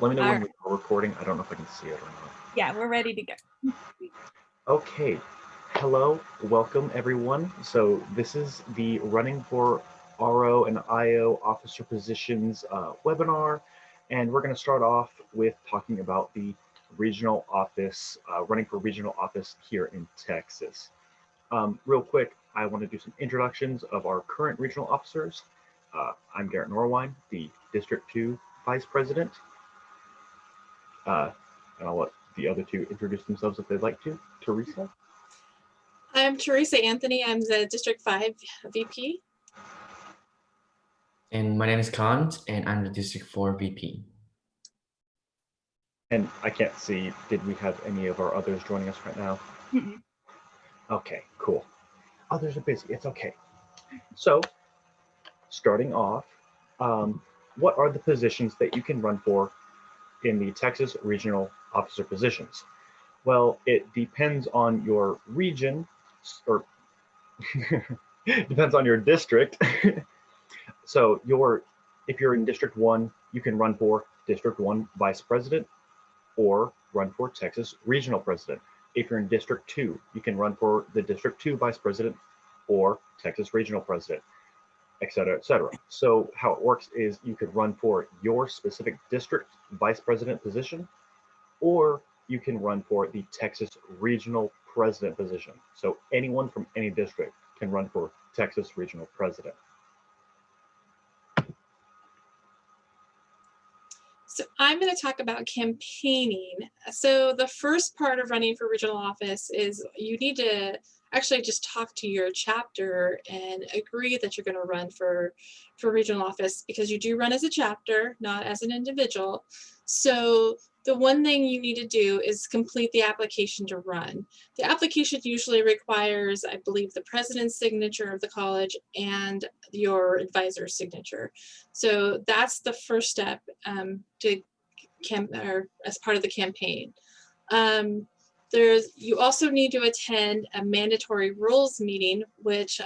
Let me know All when right. we're recording. I don't know if I can see it or not. Yeah, we're ready to go. Okay. Hello, welcome everyone. So this is the Running for RO and IO officer positions webinar, and we're going to start off with talking about the regional office, running for regional office here in Texas. Real quick, I want to do some introductions of our current regional officers. I'm Garrett Norwine, the District 2 Vice President. And I'll let the other two introduce themselves if they'd like to. Teresa? I'm Teresa Anthony. I'm the District 5 VP. And my name is Kant, and I'm the District 4 VP. And I can't see, did we have any of our others joining us right now? Mm-mm. Okay, cool. Others are busy, it's okay. So, starting off, what are the positions that you can run for in the Texas Regional Officer positions? Well, it depends on your region, or depends on your district. So if you're in District 1, you can run for District 1 Vice President or run for Texas Regional President. If you're in District 2, you can run for the District 2 Vice President or Texas Regional President, et cetera, et cetera. So how it works is you could run for your specific district Vice President position, or you can run for the Texas Regional President position. So anyone from any district can run for Texas Regional President. So I'm going to talk about campaigning. So the first part of running for regional office is you need to actually just talk to your chapter and agree that you're going to run for regional office, because you do run as a chapter, not as an individual. So the one thing you need to do is complete the application to run. The application usually requires, I believe, the president's signature of the college and your advisor's signature. So that's the first step as part of the campaign. You also need to attend a mandatory rules meeting, which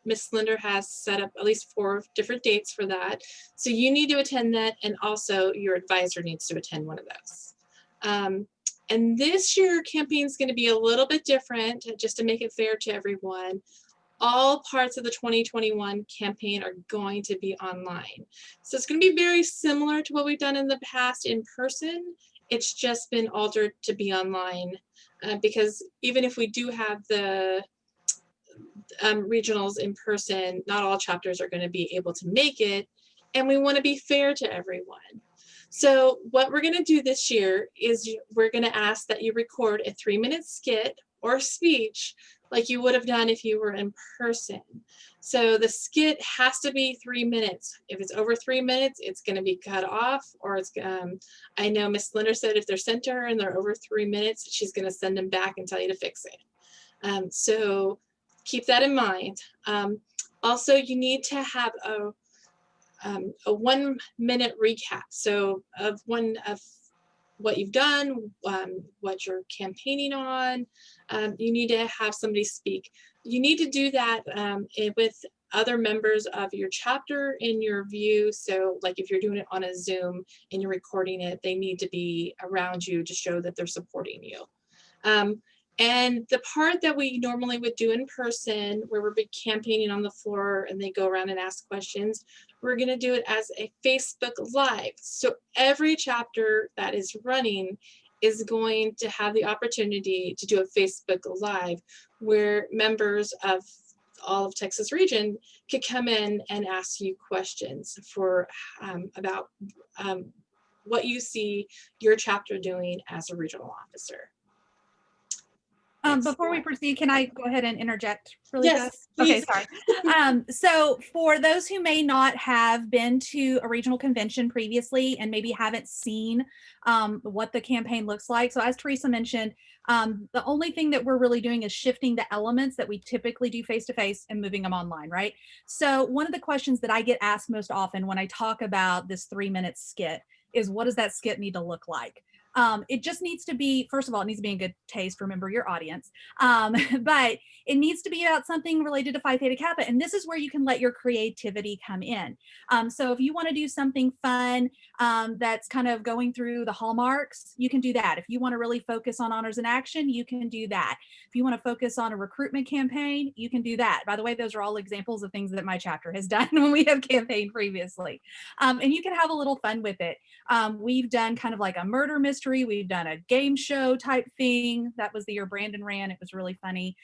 Ms. Linder has set up at least 4 different dates for that. So you need to attend that, and also your advisor needs to attend one of those. And this year campaign is going to be a little bit different, just to make it fair to everyone. All parts of the 2021 campaign are going to be online. So it's going to be very similar to what we've done in the past in person. It's just been altered to be online because even if we do have the regionals in person, not all chapters are going to be able to make it, and we want to be fair to everyone. So what we're going to do this year is we're going to ask that you record a 3-minute skit or speech like you would have done if you were in person. So the skit has to be 3 minutes. If it's over 3 minutes, it's going to be cut off, or it's I know Miss Linder said if they're sent to her and they're over 3 minutes, she's going to send them back and tell you to fix it. So keep that in mind. Also, you need to have a 1-minute recap. So of what you've done, what you're campaigning on. You need to have somebody speak. You need to do that with other members of your chapter in your view. So like if you're doing it on a Zoom and you're recording it, they need to be around you to show that they're supporting you. And the part that we normally would do in person, where we're campaigning on the floor and they go around and ask questions, we're going to do it as a Facebook Live. So every chapter that is running is going to have the opportunity to do a Facebook Live where members of all of Texas region could come in and ask you questions for about what you see your chapter doing as a regional officer. Before we proceed, can I go ahead and interject really fast? Please. Okay, sorry. So for those who may not have been to a regional convention previously and maybe haven't seen what the campaign looks like. So as Teresa mentioned, the only thing that we're really doing is shifting the elements that we typically do face-to-face and moving them online, right? So one of the questions that I get asked most often when I talk about this 3-minute skit is, what does that skit need to look like? It just needs to be, first of all, it needs to be in good taste. Remember your audience. But it needs to be about something related to Phi Theta Kappa. And this is where you can let your creativity come in. So if you want to do something fun that's kind of going through the hallmarks, you can do that. If you want to really focus on honors and action, you can do that. If you want to focus on a recruitment campaign, you can do that. By the way, those are all examples of things that my chapter has done when we have campaigned previously. And you can have a little fun with it. We've done kind of like a murder mystery. We've done a game show type thing. That was the year Brandon ran. It was really funny.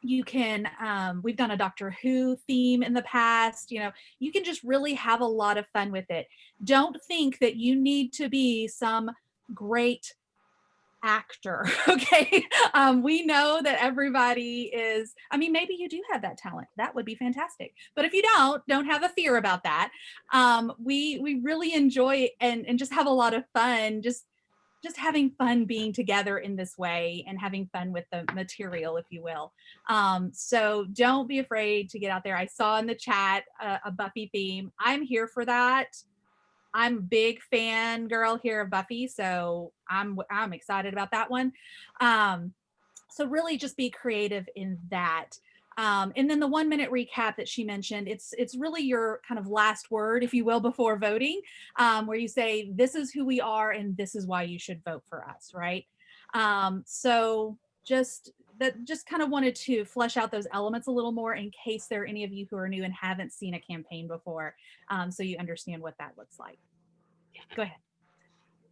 You can, we've done a Doctor Who theme in the past. You know, you can just really have a lot of fun with it. Don't think that you need to be some great actor. Okay. We know that everybody is, I mean, maybe you do have that talent. That would be fantastic. But if you don't have a fear about that. We really enjoy and just have a lot of fun, just having fun being together in this way and having fun with the material, if you will. So don't be afraid to get out there. I saw in the chat a Buffy theme. I'm here for that. I'm a big fan girl here of Buffy, so I'm excited about that one. So really just be creative in that. And then the 1 minute recap that she mentioned, it's really your kind of last word, if you will, before voting, where you say, this is who we are and this is why you should vote for us, right? So just kind of wanted to flesh out those elements a little more in case there are any of you who are new and haven't seen a campaign before, so you understand what that looks like. Go ahead.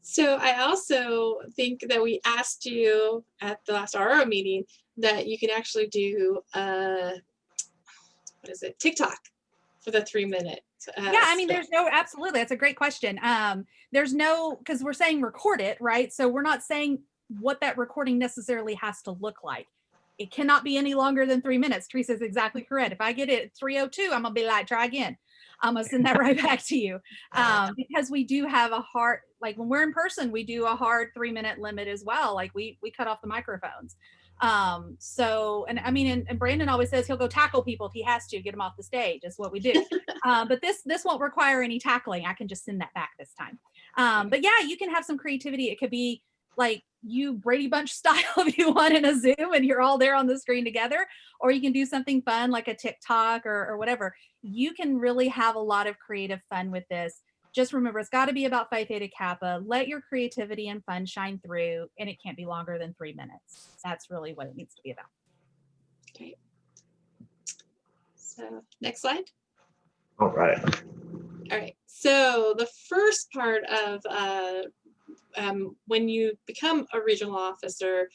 So I also think that we asked you at the last RO meeting that you can actually do TikTok for the 3 minutes. Yeah, I mean, there's no, absolutely, that's a great question. There's no, because we're saying record it, right? So we're not saying what that recording necessarily has to look like. It cannot be any longer than 3 minutes. Teresa's exactly correct. If I get it at 3:02, I'm gonna be like, try again. I'm gonna send that right back to you, because we do have a hard, like when we're in person, we do a hard 3 minute limit as well. Like we cut off the microphones. So, and I mean, and Brandon always says he'll go tackle people if he has to get them off the stage. Is what we do. But this won't require any tackling. I can just send that back this time. But yeah, you can have some creativity. It could be like you Brady Bunch style if you want in a Zoom and you're all there on the screen together, or you can do something fun like a TikTok or whatever. You can really have a lot of creative fun with this. Just remember, it's got to be about Phi Theta Kappa. Let your creativity and fun shine through, and it can't be longer than 3 minutes. That's really what it needs to be about. Okay. So next slide. All right. All right. So the first part of when you become a regional officer,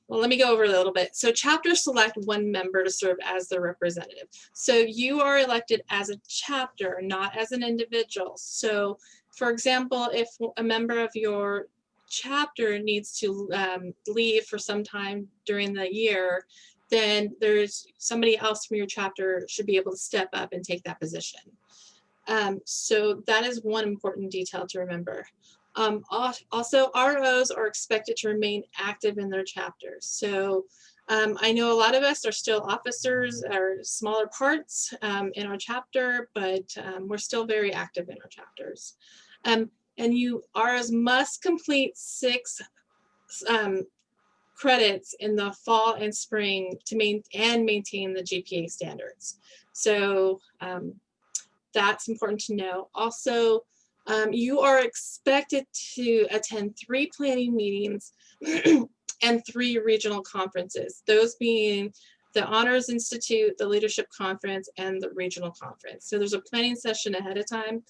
well, let me go over a little bit. So chapters select one member to serve as their representative. So you are elected as a chapter, not as an individual. So for example, if a member of your chapter needs to leave for some time during the year, then there's somebody else from your chapter should be able to step up and take that position. So that is one important detail to remember. Also, ROs are expected to remain active in their chapters. So I know a lot of us are still officers or smaller parts in our chapter, but we're still very active in our chapters. And you ROs must complete 6 credits in the fall and spring to maintain the GPA standards. So that's important to know. Also, you are expected to attend 3 planning meetings and 3 regional conferences, those being the Honors Institute, the Leadership Conference, and the Regional Conference. So there's a planning session ahead of time,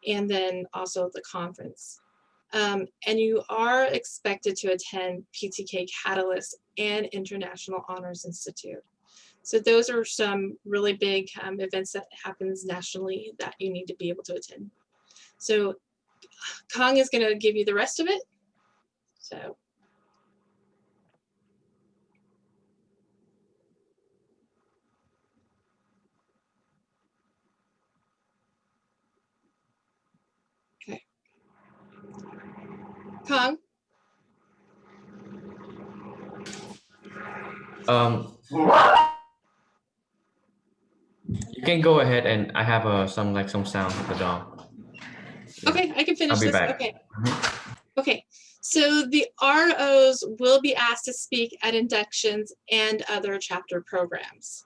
and then also the conference. And you are expected to attend PTK Catalyst and International Honors Institute. So those are some really big events that happens nationally that you need to be able to attend. So Kong is going to give you the rest of it. So. Okay. Kong. You can go ahead, and I have some sound of the dog. Yeah. Okay, I can finish I'll be this. back. Okay. Mhm. Okay, so the ROs will be asked to speak at inductions and other chapter programs.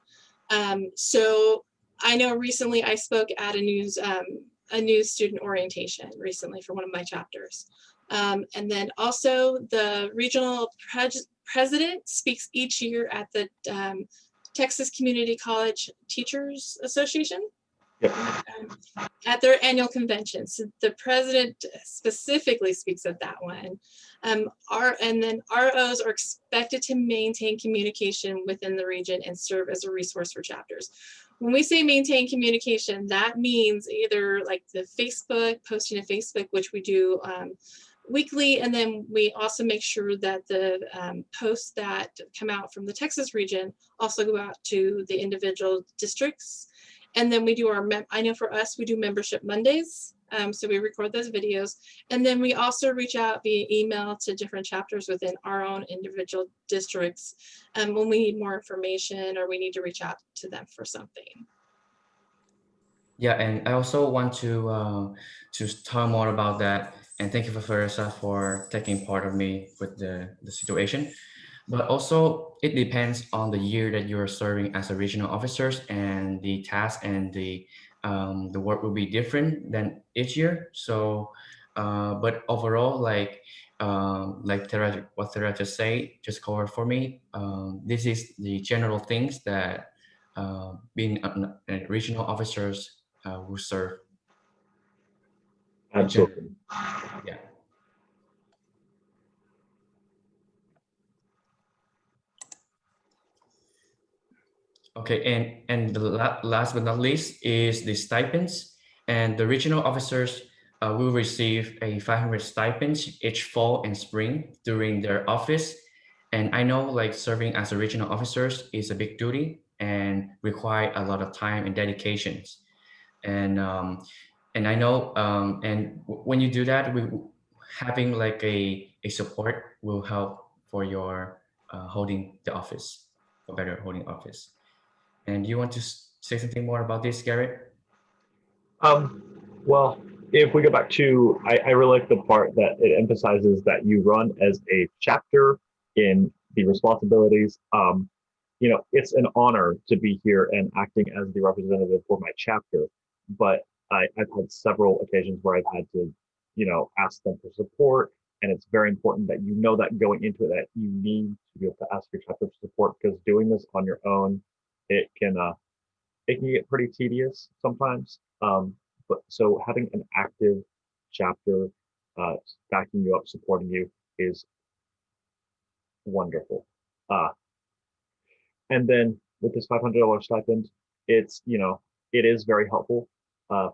So I know recently I spoke at a new student orientation recently for one of my chapters. And then also the regional president speaks each year at the Texas Community College Teachers Association. Yep. At their annual convention. So the president specifically speaks at that one. And then ROs are expected to maintain communication within the region and serve as a resource for chapters. When we say maintain communication, that means either like the Facebook, posting to Facebook, which we do weekly, and then we also make sure that the posts that come out from the Texas region also go out to the individual districts. And then we do our, I know for us, we do membership Mondays. So we record those videos. And then we also reach out via email to different chapters within our own individual districts when we need more information or we need to reach out to them for something. Yeah, and I also want to talk more about that. And thank you for Farisa for taking part of me with the situation. But also it depends on the year that you're serving as a regional officers, and the task and the work will be different than each year. So, but overall, like Tara, what Tara just say, just cover for me. This is the general things that being a regional officers will serve. Absolutely. Yeah. Okay, and the last but not least is the stipends, and the regional officers will receive a 500 stipends each fall and spring during their office. And I know like serving as a regional officers is a big duty and require a lot of time and dedications. And and I know when you do that, having like a support will help for your holding the office, for better holding office. And you want to say something more about this, Garrett? Well, if we go back to, I really like the part that it emphasizes that you run as a chapter in the responsibilities. It's an honor to be here and acting as the representative for my chapter, but I've had several occasions where I've had to, ask them for support. And it's very important that you know that going into it, that you need to be able to ask your chapter for support, because doing this on your own, it can get pretty tedious sometimes. But so having an active chapter backing you up, supporting you is wonderful. And then with this $500 stipend, it is very helpful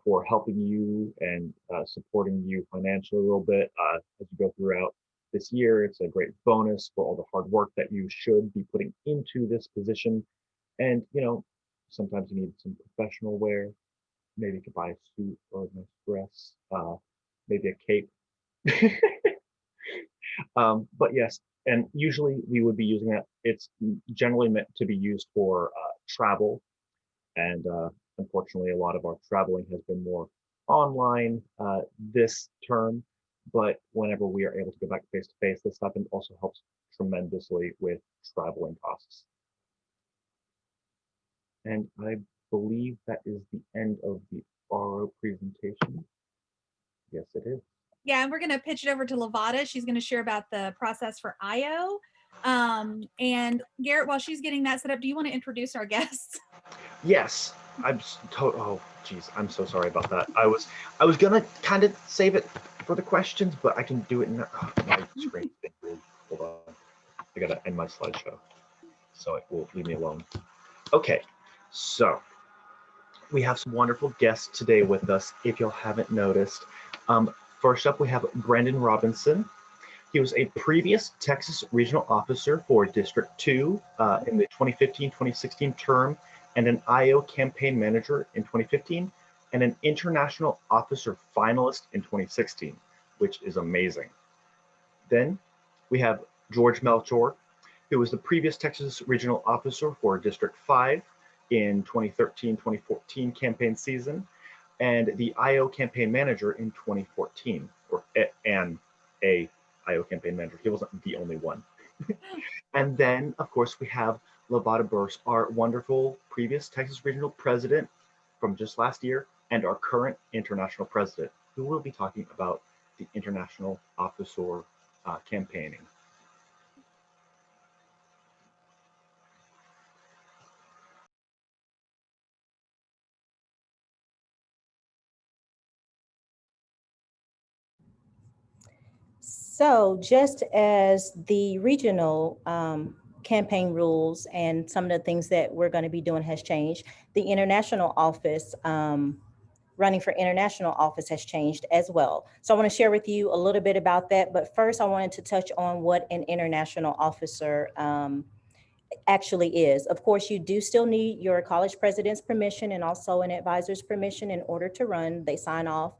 for helping you and supporting you financially a little bit as you go throughout this year. It's a great bonus for all the hard work that you should be putting into this position. And, sometimes you need some professional wear. Maybe you could buy a suit or a nice dress, maybe a cape. But yes, and usually we would be using it. It's generally meant to be used for travel. And unfortunately, a lot of our traveling has been more online this term. But whenever we are able to go back face to face, this stuff also helps tremendously with traveling costs. And I believe that is the end of the RO presentation. Yes, it is. Yeah, and we're going to pitch it over to Lavada. She's going to share about the process for IO. And Garrett, while she's getting that set up, do you want to introduce our guests? Yes, oh geez, I'm so sorry about that. I was gonna kind of save it for the questions, but I can do it now. Oh, my screen. Hold on, I gotta end my slideshow, so it will leave me alone. Okay, so we have some wonderful guests today with us, if you haven't noticed. First up, we have Brandon Robinson. He was a previous Texas Regional Officer for District 2 in the 2015-2016 term, and an IO campaign manager in 2015, and an international officer finalist in 2016, which is amazing. Then we have George Melchor, who was the previous Texas Regional Officer for District 5 in 2013-2014 campaign season, and the IO campaign manager in 2014, and a IO campaign manager. He wasn't the only one. And then, of course, we have Lavada Burse, our wonderful previous Texas regional president from just last year, and our current international president, who will be talking about the international officer campaigning. So just as the regional campaign rules and some of the things that we're going to be doing has changed, the international office, running for international office has changed as well. So I want to share with you a little bit about that. But first, I wanted to touch on what an international officer actually is. Of course, you do still need your college president's permission and also an advisor's permission in order to run. They sign off.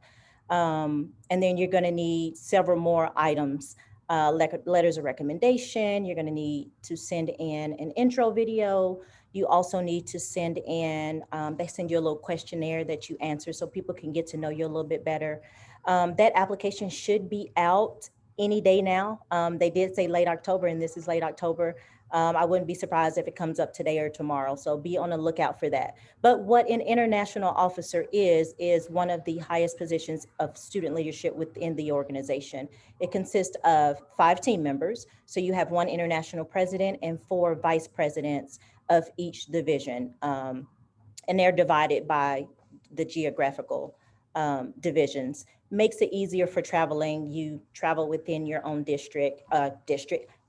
And then you're going to need several more items, letters of recommendation. You're going to need to send in an intro video. You also need to send in, they send you a little questionnaire that you answer so people can get to know you a little bit better. That application should be out any day now. They did say late October, and this is late October. I wouldn't be surprised if it comes up today or tomorrow. So be on the lookout for that. But what an international officer is one of the highest positions of student leadership within the organization. It consists of 5 team members. So you have 1 international president and 4 vice presidents of each division. And they're divided by the geographical divisions. Makes it easier for traveling. You travel within your own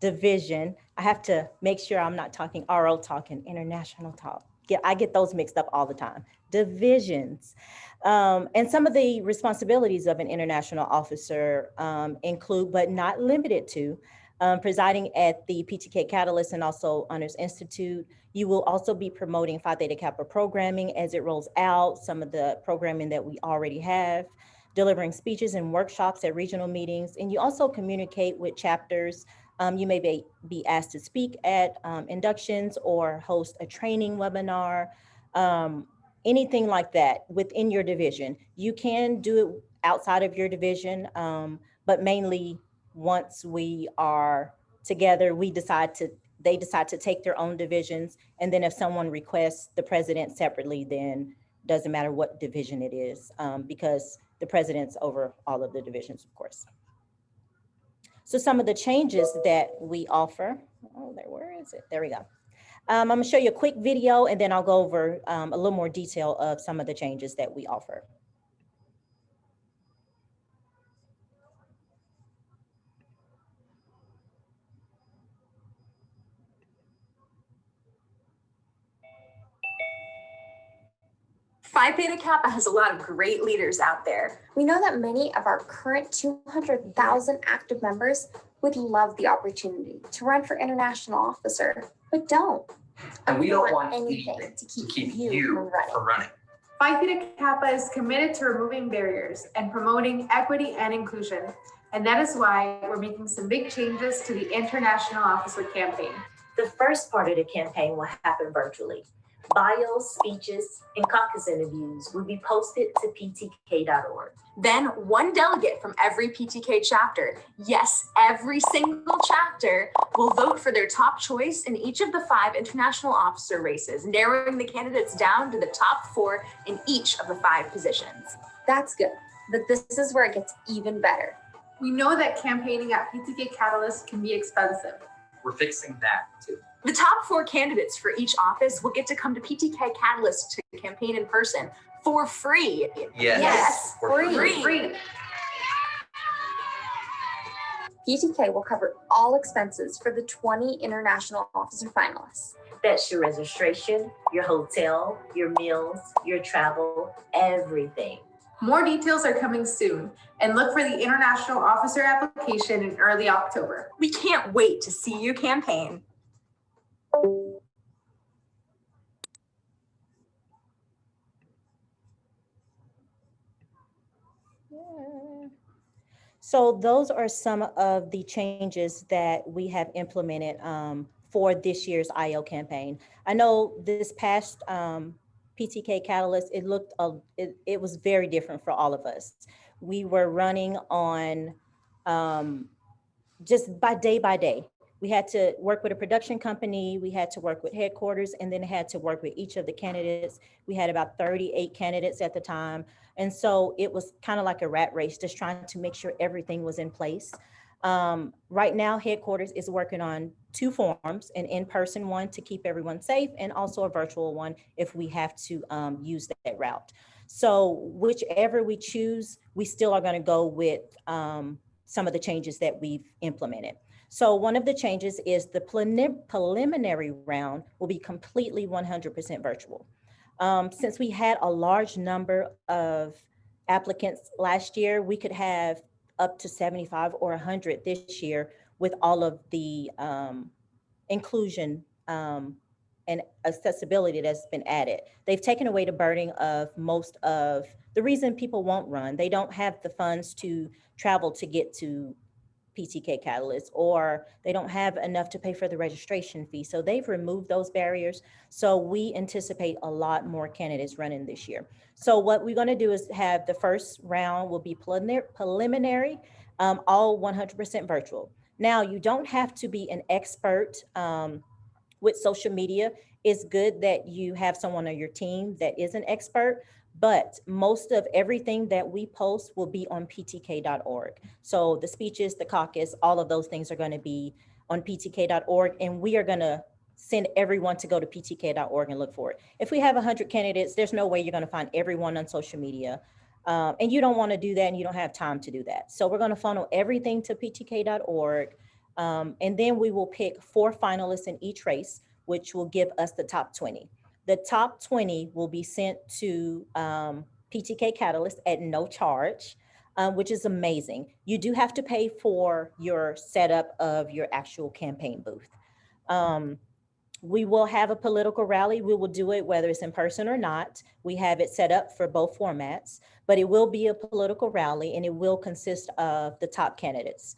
division. I have to make sure I'm not talking RO talk and international talk. I get those mixed up all the time. Divisions. And some of the responsibilities of an international officer include, but not limited to, presiding at the PTK Catalyst and also Honors Institute. You will also be promoting Phi Theta Kappa programming as it rolls out, some of the programming that we already have, delivering speeches and workshops at regional meetings. And you also communicate with chapters. You may be asked to speak at inductions or host a training webinar, anything like that within your division. You can do it outside of your division, but mainly once we are together, they decide to take their own divisions. And then if someone requests the president separately, then doesn't matter what division it is, because the president's over all of the divisions, of course. So some of the changes that we offer, where is it? There we go. I'm gonna show you a quick video and then I'll go over a little more detail of some of the changes that we offer. Phi Theta Kappa has a lot of great leaders out there. We know that many of our current 200,000 active members would love the opportunity to run for international officer, but don't. And we don't want anything anything to keep you from running. Phi Theta Kappa is committed to removing barriers and promoting equity and inclusion. And that is why we're making some big changes to the International Officer campaign. The first part of the campaign will happen virtually. Bios, speeches, and caucus interviews will be posted to ptk.org. Then 1 delegate from every PTK chapter, yes, every single chapter, will vote for their top choice in each of the 5 international officer races, narrowing the candidates down to the top 4 in each of the 5 positions. That's good, but this is where it gets even better. We know that campaigning at PTK Catalyst can be expensive. We're fixing that too. The top 4 candidates for each office will get to come to PTK Catalyst to campaign in person for free. Yes, free. PTK will cover all expenses for the 20 international officer finalists. That's your registration, your hotel, your meals, your travel, everything. More details are coming soon, and look for the International Officer application in early October. We can't wait to see you campaign. So those are some of the changes that we have implemented for this year's IO campaign. I know this past PTK Catalyst, it was very different for all of us. We were running on just by day. We had to work with a production company, we had to work with headquarters, and then had to work with each of the candidates. We had about 38 candidates at the time. And so it was kind of like a rat race, just trying to make sure everything was in place. Right now, headquarters is working on 2 forms, an in-person one to keep everyone safe, and also a virtual one if we have to use that route. So whichever we choose, we still are going to go with some of the changes that we've implemented. So one of the changes is the preliminary round will be completely 100% virtual. Since we had a large number of applicants last year, we could have up to 75 or 100 this year with all of the inclusion and accessibility that's been added. They've taken away the burden of most of the reason people won't run. They don't have the funds to travel to get to PTK Catalyst, or they don't have enough to pay for the registration fee. So they've removed those barriers. So we anticipate a lot more candidates running this year. So what we're going to do is have the first round will be preliminary, all 100% virtual. Now, you don't have to be an expert with social media. It's good that you have someone on your team that is an expert, but most of everything that we post will be on ptk.org. So the speeches, the caucus, all of those things are going to be on ptk.org, and we are going to send everyone to go to ptk.org and look for it. If we have 100 candidates, there's no way you're going to find everyone on social media. And you don't want to do that, and you don't have time to do that. So we're going to funnel everything to ptk.org. And then we will pick 4 finalists in each race, which will give us the top 20. The top 20 will be sent to PTK Catalyst at no charge, which is amazing. You do have to pay for your setup of your actual campaign booth. We will have a political rally. We will do it whether it's in person or not. We have it set up for both formats, but it will be a political rally, and it will consist of the top candidates.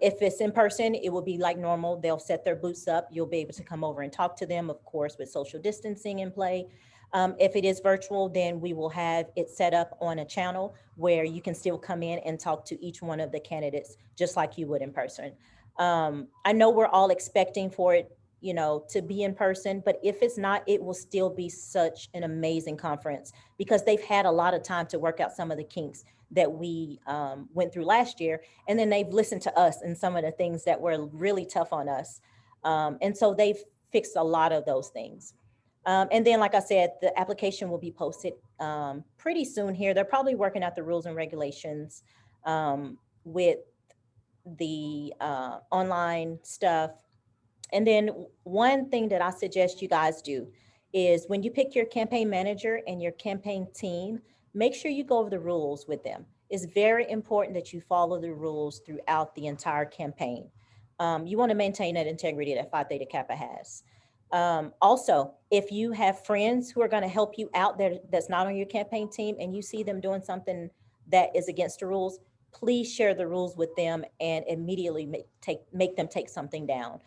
If it's in person, it will be like normal. They'll set their booths up. You'll be able to come over and talk to them, of course, with social distancing in play. If it is virtual, then we will have it set up on a channel where you can still come in and talk to each one of the candidates, just like you would in person. I know we're all expecting for it, to be in person, but if it's not, it will still be such an amazing conference because they've had a lot of time to work out some of the kinks that we went through last year. And then they've listened to us and some of the things that were really tough on us. And so they've fixed a lot of those things. And then, like I said, the application will be posted pretty soon here. They're probably working out the rules and regulations with the online stuff. And then one thing that I suggest you guys do is when you pick your campaign manager and your campaign team, make sure you go over the rules with them. It's very important that you follow the rules throughout the entire campaign. You want to maintain that integrity that Phi Theta Kappa has. Also, if you have friends who are going to help you out there that's not on your campaign team and you see them doing something that is against the rules, please share the rules with them and immediately make them take something down.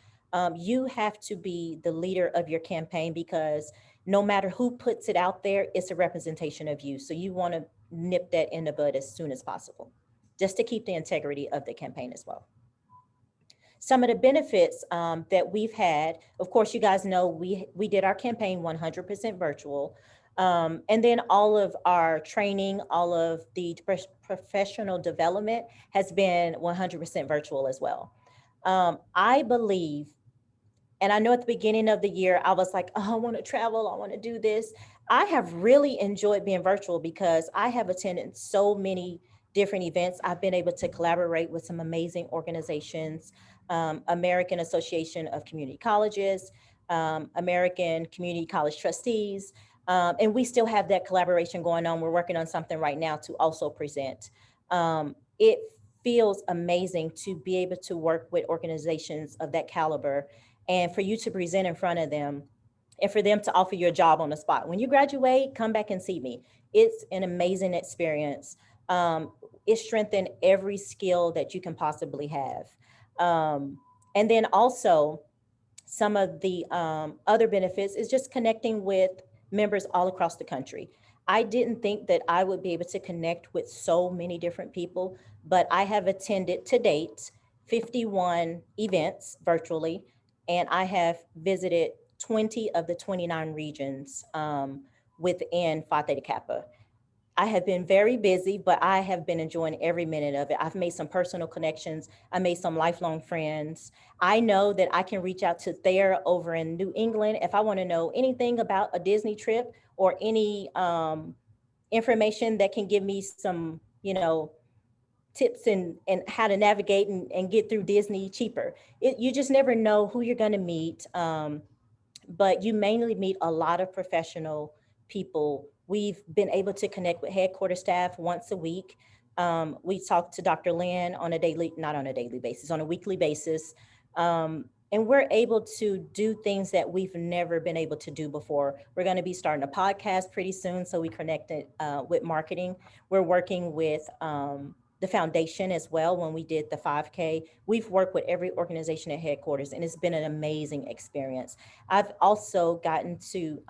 You have to be the leader of your campaign because no matter who puts it out there, it's a representation of you. So you want to nip that in the bud as soon as possible, just to keep the integrity of the campaign as well. Some of the benefits that we've had, of course, you guys know we did our campaign 100% virtual. And then all of our training, all of the professional development has been 100% virtual as well. I believe, and I know at the beginning of the year, I was like, oh, I want to travel, I want to do this. I have really enjoyed being virtual because I have attended so many different events. I've been able to collaborate with some amazing organizations, American Association of Community Colleges, American Community College Trustees, and we still have that collaboration going on. We're working on something right now to also present. It feels amazing to be able to work with organizations of that caliber and for you to present in front of them and for them to offer you a job on the spot. When you graduate, come back and see me. It's an amazing experience. It strengthened every skill that you can possibly have. And then also some of the other benefits is just connecting with members all across the country. I didn't think that I would be able to connect with so many different people, but I have attended to date 51 events virtually, and I have visited 20 of the 29 regions within Phi Theta Kappa. I have been very busy, but I have been enjoying every minute of it. I've made some personal connections. I made some lifelong friends. I know that I can reach out to Thayer over in New England if I want to know anything about a Disney trip or any information that can give me some, tips and how to navigate and get through Disney cheaper. You just never know who you're going to meet. But you mainly meet a lot of professional people. We've been able to connect with headquarters staff once a week. We talk to Dr. Lynn on a not on a daily basis, on a weekly basis. And we're able to do things that we've never been able to do before. We're going to be starting a podcast pretty soon, so we connected with marketing. We're working with the foundation as well. When we did the 5K, we've worked with every organization at headquarters, and it's been an amazing experience. I've also gotten to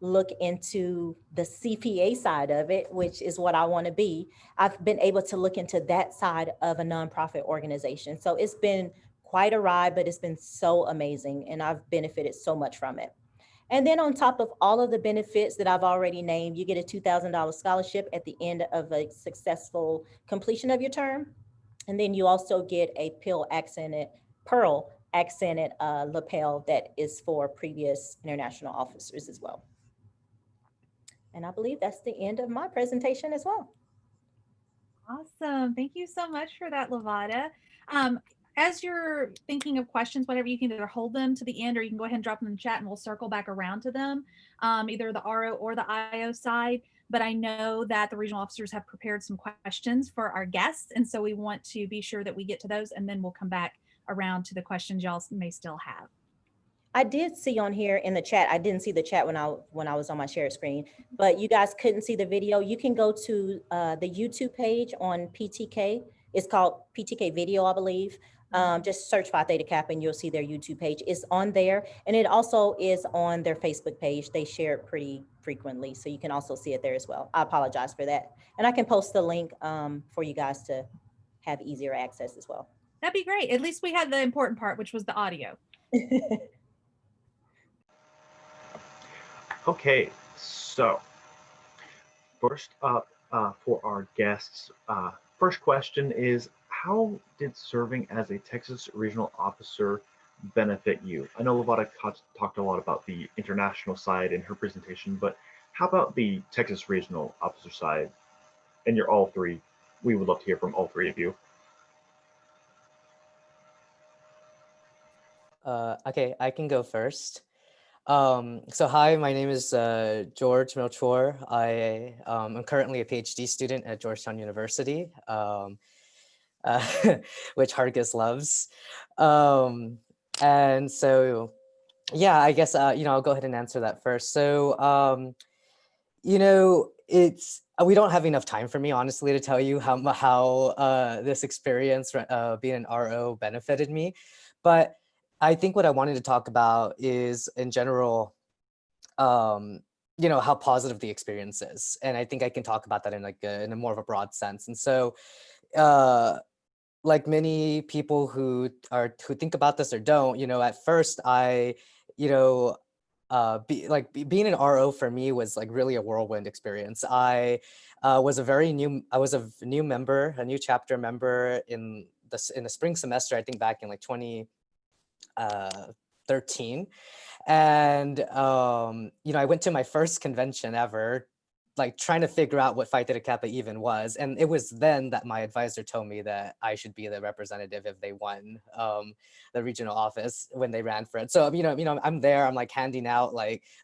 look into the CPA side of it, which is what I want to be. I've been able to look into that side of a nonprofit organization. So it's been quite a ride, but it's been so amazing, and I've benefited so much from it. And then on top of all of the benefits that I've already named, you get a $2,000 scholarship at the end of a successful completion of your term. And then you also get a pearl accented lapel that is for previous international officers as well. And I believe that's the end of my presentation as well. Awesome. Thank you so much for that, Lavada. As you're thinking of questions, whatever, you can either hold them to the end or you can go ahead and drop them in the chat and we'll circle back around to them, either the RO or the IO side. But I know that the regional officers have prepared some questions for our guests. And so we want to be sure that we get to those, and then we'll come back around to the questions y'all may still have. I did see on here in the chat, I didn't see the chat when I was on my shared screen, but you guys couldn't see the video. You can go to the YouTube page on PTK. It's called PTK Video, I believe. Just search Phi Theta Kappa and you'll see their YouTube page. It's on there, and it also is on their Facebook page. They share it pretty frequently, so you can also see it there as well. I apologize for that. And I can post the link for you guys to have easier access as well. That'd be great. At least we had the important part, which was the audio. Okay, so first up for our guests, first question is, how did serving as a Texas regional officer benefit you? I know Lavada talked a lot about the international side in her presentation, but how about the Texas regional officer side? And you're all three. We would love to hear from all three of you. Okay, I can go first. So hi, my name is George Melchor. I am currently a PhD student at Georgetown University, which Hargis loves. And so, yeah, I guess, I'll go ahead and answer that first. So, we don't have enough time for me, honestly, to tell you how this experience being an RO benefited me. But I think what I wanted to talk about is, in general, how positive the experience is. And I think I can talk about that in in a more of a broad sense. And so, like many people who think about this or don't, at first being an RO for me was really a whirlwind experience. I was a new member, a new chapter member in the spring semester, I think back in 2013. And, I went to my first convention ever, trying to figure out what Phi Theta Kappa even was. And it was then that my advisor told me that I should be the representative if they won the regional office when they ran for it. So, I'm there, I'm handing out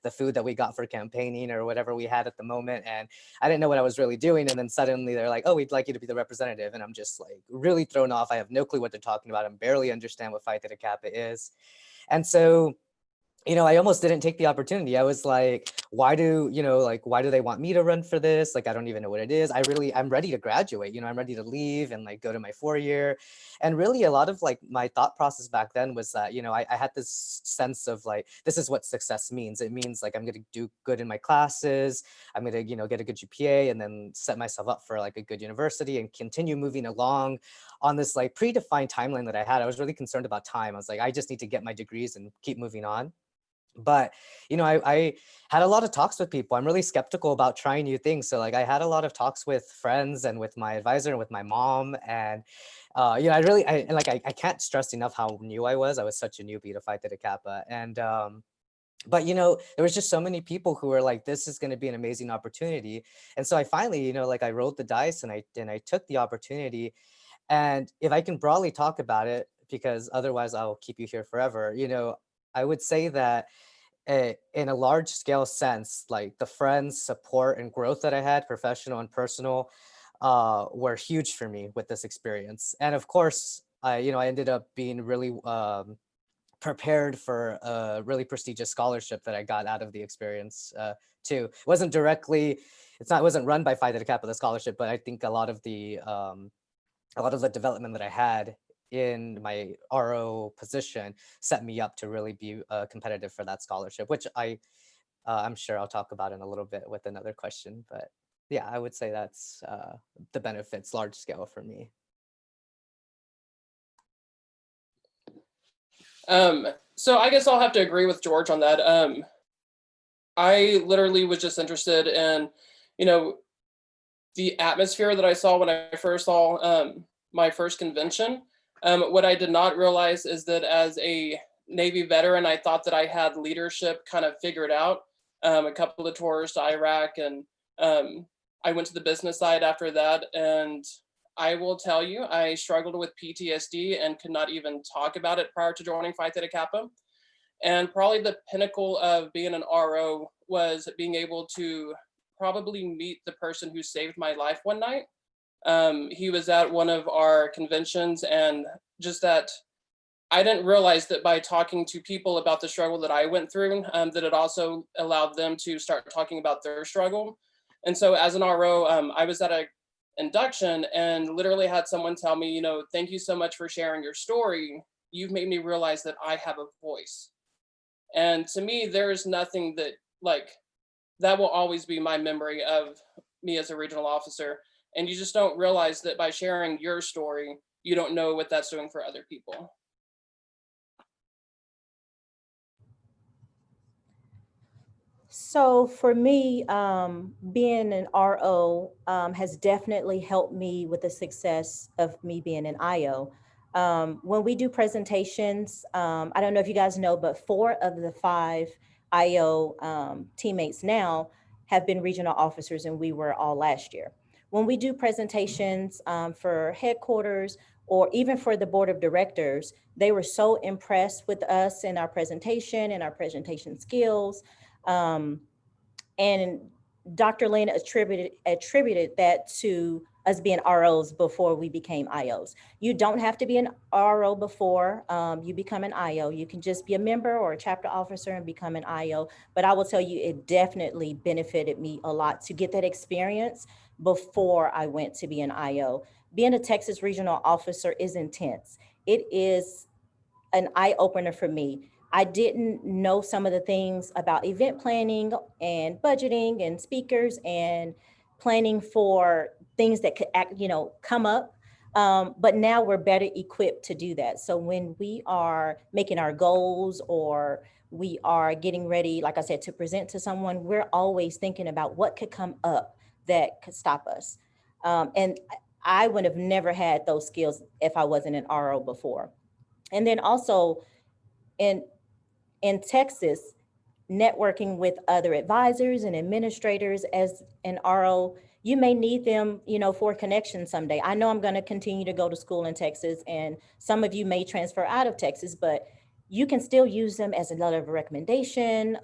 the food that we got for campaigning or whatever we had at the moment. And I didn't know what I was really doing. And then suddenly they're like, oh, we'd like you to be the representative. And I'm just really thrown off. I have no clue what they're talking about. I barely understand what Phi Theta Kappa is. And so, I almost didn't take the opportunity. I was like, why do they want me to run for this? Like, I don't even know what it is. I'm ready to graduate, I'm ready to leave and like go to my 4-year. And really a lot of like my thought process back then was that, I had this sense of like, this is what success means. It means like, I'm going to do good in my classes. I'm going to, get a good GPA and then set myself up for like a good university and continue moving along on this like predefined timeline that I had. I was really concerned about time. I was like, I just need to get my degrees and keep moving on. But, I had a lot of talks with people. I'm really skeptical about trying new things. So like I had a lot of talks with friends and with my advisor and with my mom. And, I can't stress enough how new I was. I was such a newbie to Phi Theta Kappa. And, but, there was just so many people who were like, this is going to be an amazing opportunity. And so I finally, I rolled the dice and I took the opportunity. And if I can broadly talk about it, because otherwise I'll keep you here forever, I would say that in a large scale sense, like the friends, support, and growth that I had, professional and personal, were huge for me with this experience. And of course, I ended up being really prepared for a really prestigious scholarship that I got out of the experience too. It wasn't it wasn't run by Phi Theta Kappa, the scholarship, but I think a lot of the development that I had in my RO position set me up to really be competitive for that scholarship, which I'm sure I'll talk about in a little bit with another question. But yeah, I would say that's the benefits large scale for me. So I guess I'll have to agree with George on that. I literally was just interested in, the atmosphere that I saw when I first saw my first convention. What I did not realize is that as a Navy veteran, I thought that I had leadership kind of figured out. A couple of tours to Iraq, and I went to the business side after that. And I will tell you, I struggled with PTSD and could not even talk about it prior to joining Phi Theta Kappa. And probably the pinnacle of being an RO was being able to probably meet the person who saved my life one night. He was at one of our conventions, and just that I didn't realize that by talking to people about the struggle that I went through, that it also allowed them to start talking about their struggle. And so as an RO, I was at a induction and literally had someone tell me, thank you so much for sharing your story. You've made me realize that I have a voice. And to me, there is nothing that will always be my memory of me as a regional officer. And you just don't realize that by sharing your story, you don't know what that's doing for other people. So for me, being an RO has definitely helped me with the success of me being an IO. When we do presentations, I don't know if you guys know, but 4 of the 5 IO teammates now have been regional officers, and we were all last year. When we do presentations for headquarters or even for the board of directors, they were so impressed with us and our presentation and our presentation skills. And Dr. Lynn attributed that to us being ROs before we became IOs. You don't have to be an RO before you become an IO. You can just be a member or a chapter officer and become an IO. But I will tell you, it definitely benefited me a lot to get that experience before I went to be an IO. Being a Texas regional officer is intense. It is an eye opener for me. I didn't know some of the things about event planning and budgeting and speakers and planning for things that could come up. But now we're better equipped to do that. So when we are making our goals or we are getting ready, like I said, to present to someone, we're always thinking about what could come up that could stop us. And I would have never had those skills if I wasn't an RO before. And then also in Texas, networking with other advisors and administrators as an RO, you may need them, for a connection someday. I know I'm going to continue to go to school in Texas, and some of you may transfer out of Texas, but you can still use them as a letter of recommendation.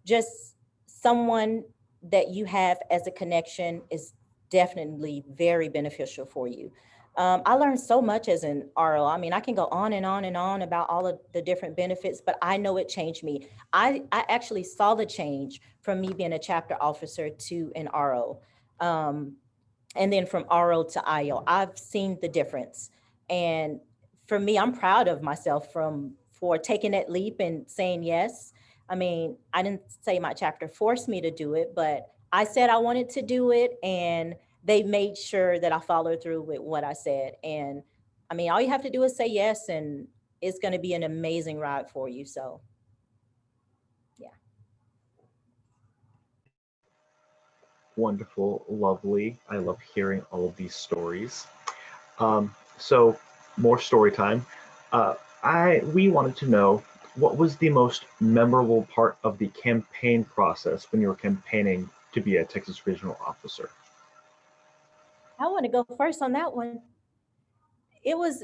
Just someone that you have as a connection is definitely very beneficial for you. I learned so much as an RO. I mean, I can go on and on and on about all of the different benefits, but I know it changed me. I actually saw the change from me being a chapter officer to an RO. And then from RO to IO, I've seen the difference. And for me, I'm proud of myself for taking that leap and saying yes. I mean, I didn't say my chapter forced me to do it, but I said I wanted to do it, and they made sure that I followed through with what I said. And I mean, all you have to do is say yes, and it's going to be an amazing ride for you. So, yeah. Wonderful, lovely. I love hearing all of these stories. So more story time. We wanted to know, what was the most memorable part of the campaign process when you were campaigning to be a Texas Regional Officer? I want to go first on that one. It was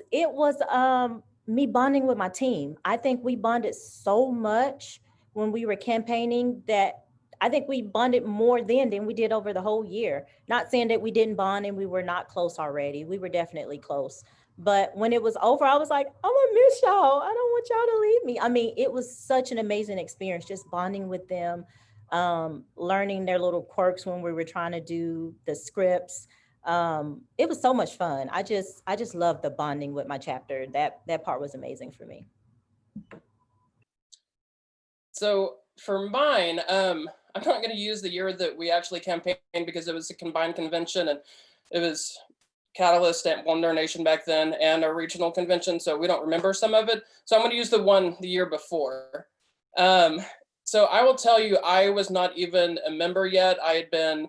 me bonding with my team. I think we bonded so much when we were campaigning that I think we bonded more then than we did over the whole year. Not saying that we didn't bond and we were not close already. We were definitely close. But when it was over, I was like, I'm gonna miss y'all. I don't want y'all to leave me. I mean, it was such an amazing experience just bonding with them, learning their little quirks when we were trying to do the scripts. It was so much fun. I just love the bonding with my chapter. That part was amazing for me. So for mine, I'm not going to use the year that we actually campaigned because it was a combined convention, and it was Catalyst at Wonder Nation back then and a regional convention, so we don't remember some of it. So I'm going to use the year before. So I will tell you, I was not even a member yet. I had been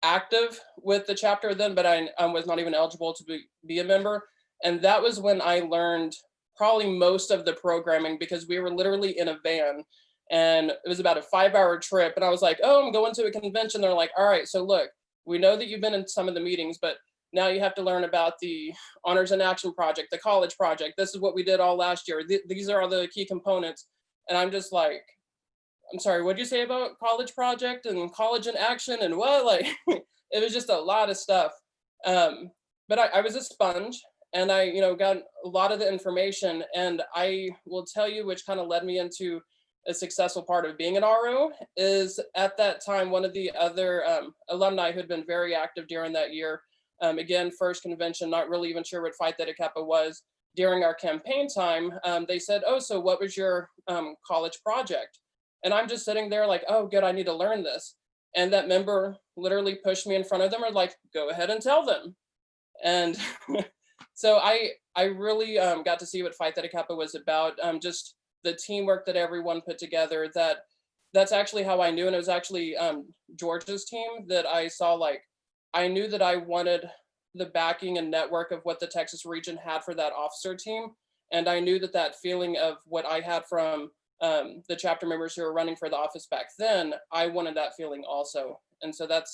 active with the chapter then, but I was not even eligible to be a member. And that was when I learned probably most of the programming, because we were literally in a van and it was about a 5-hour trip. And I was like, oh, I'm going to a convention. They're like, all right, so look, we know that you've been in some of the meetings, but now you have to learn about the Honors in Action project, the college project. This is what we did all last year. These are all the key components. And I'm just like, I'm sorry, what'd you say about college project and college in action and what? Like, it was just a lot of stuff. But I was a sponge, and I, got a lot of the information. And I will tell you, which kind of led me into a successful part of being an RO, is at that time, one of the other alumni who had been very active during that year, again, first convention, not really even sure what Phi Theta Kappa was. During our campaign time, they said, oh, so what was your college project? And I'm just sitting there like, oh, good, I need to learn this. And that member literally pushed me in front of them, or like, go ahead and tell them. And so I really got to see what Phi Theta Kappa was about, just the teamwork that everyone put together. That's actually how I knew. And it was actually George's team that I saw, like, I knew that I wanted the backing and network of what the Texas region had for that officer team. And I knew that feeling of what I had from the chapter members who were running for the office back then, I wanted that feeling also. And so that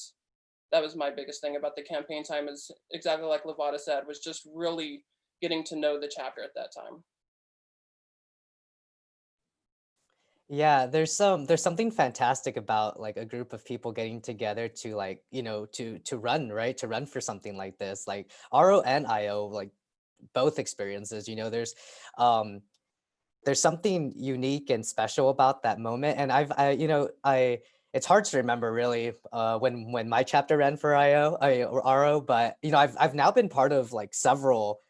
was my biggest thing about the campaign time, is exactly like Lavada said, was just really getting to know the chapter at that time. Yeah, there's something fantastic about like a group of people getting together to like, to run, right? To run for something like this. Like RO and IO, like both experiences, there's something unique and special about that moment. And it's hard to remember really when my chapter ran for or RO, but I've now been part of like several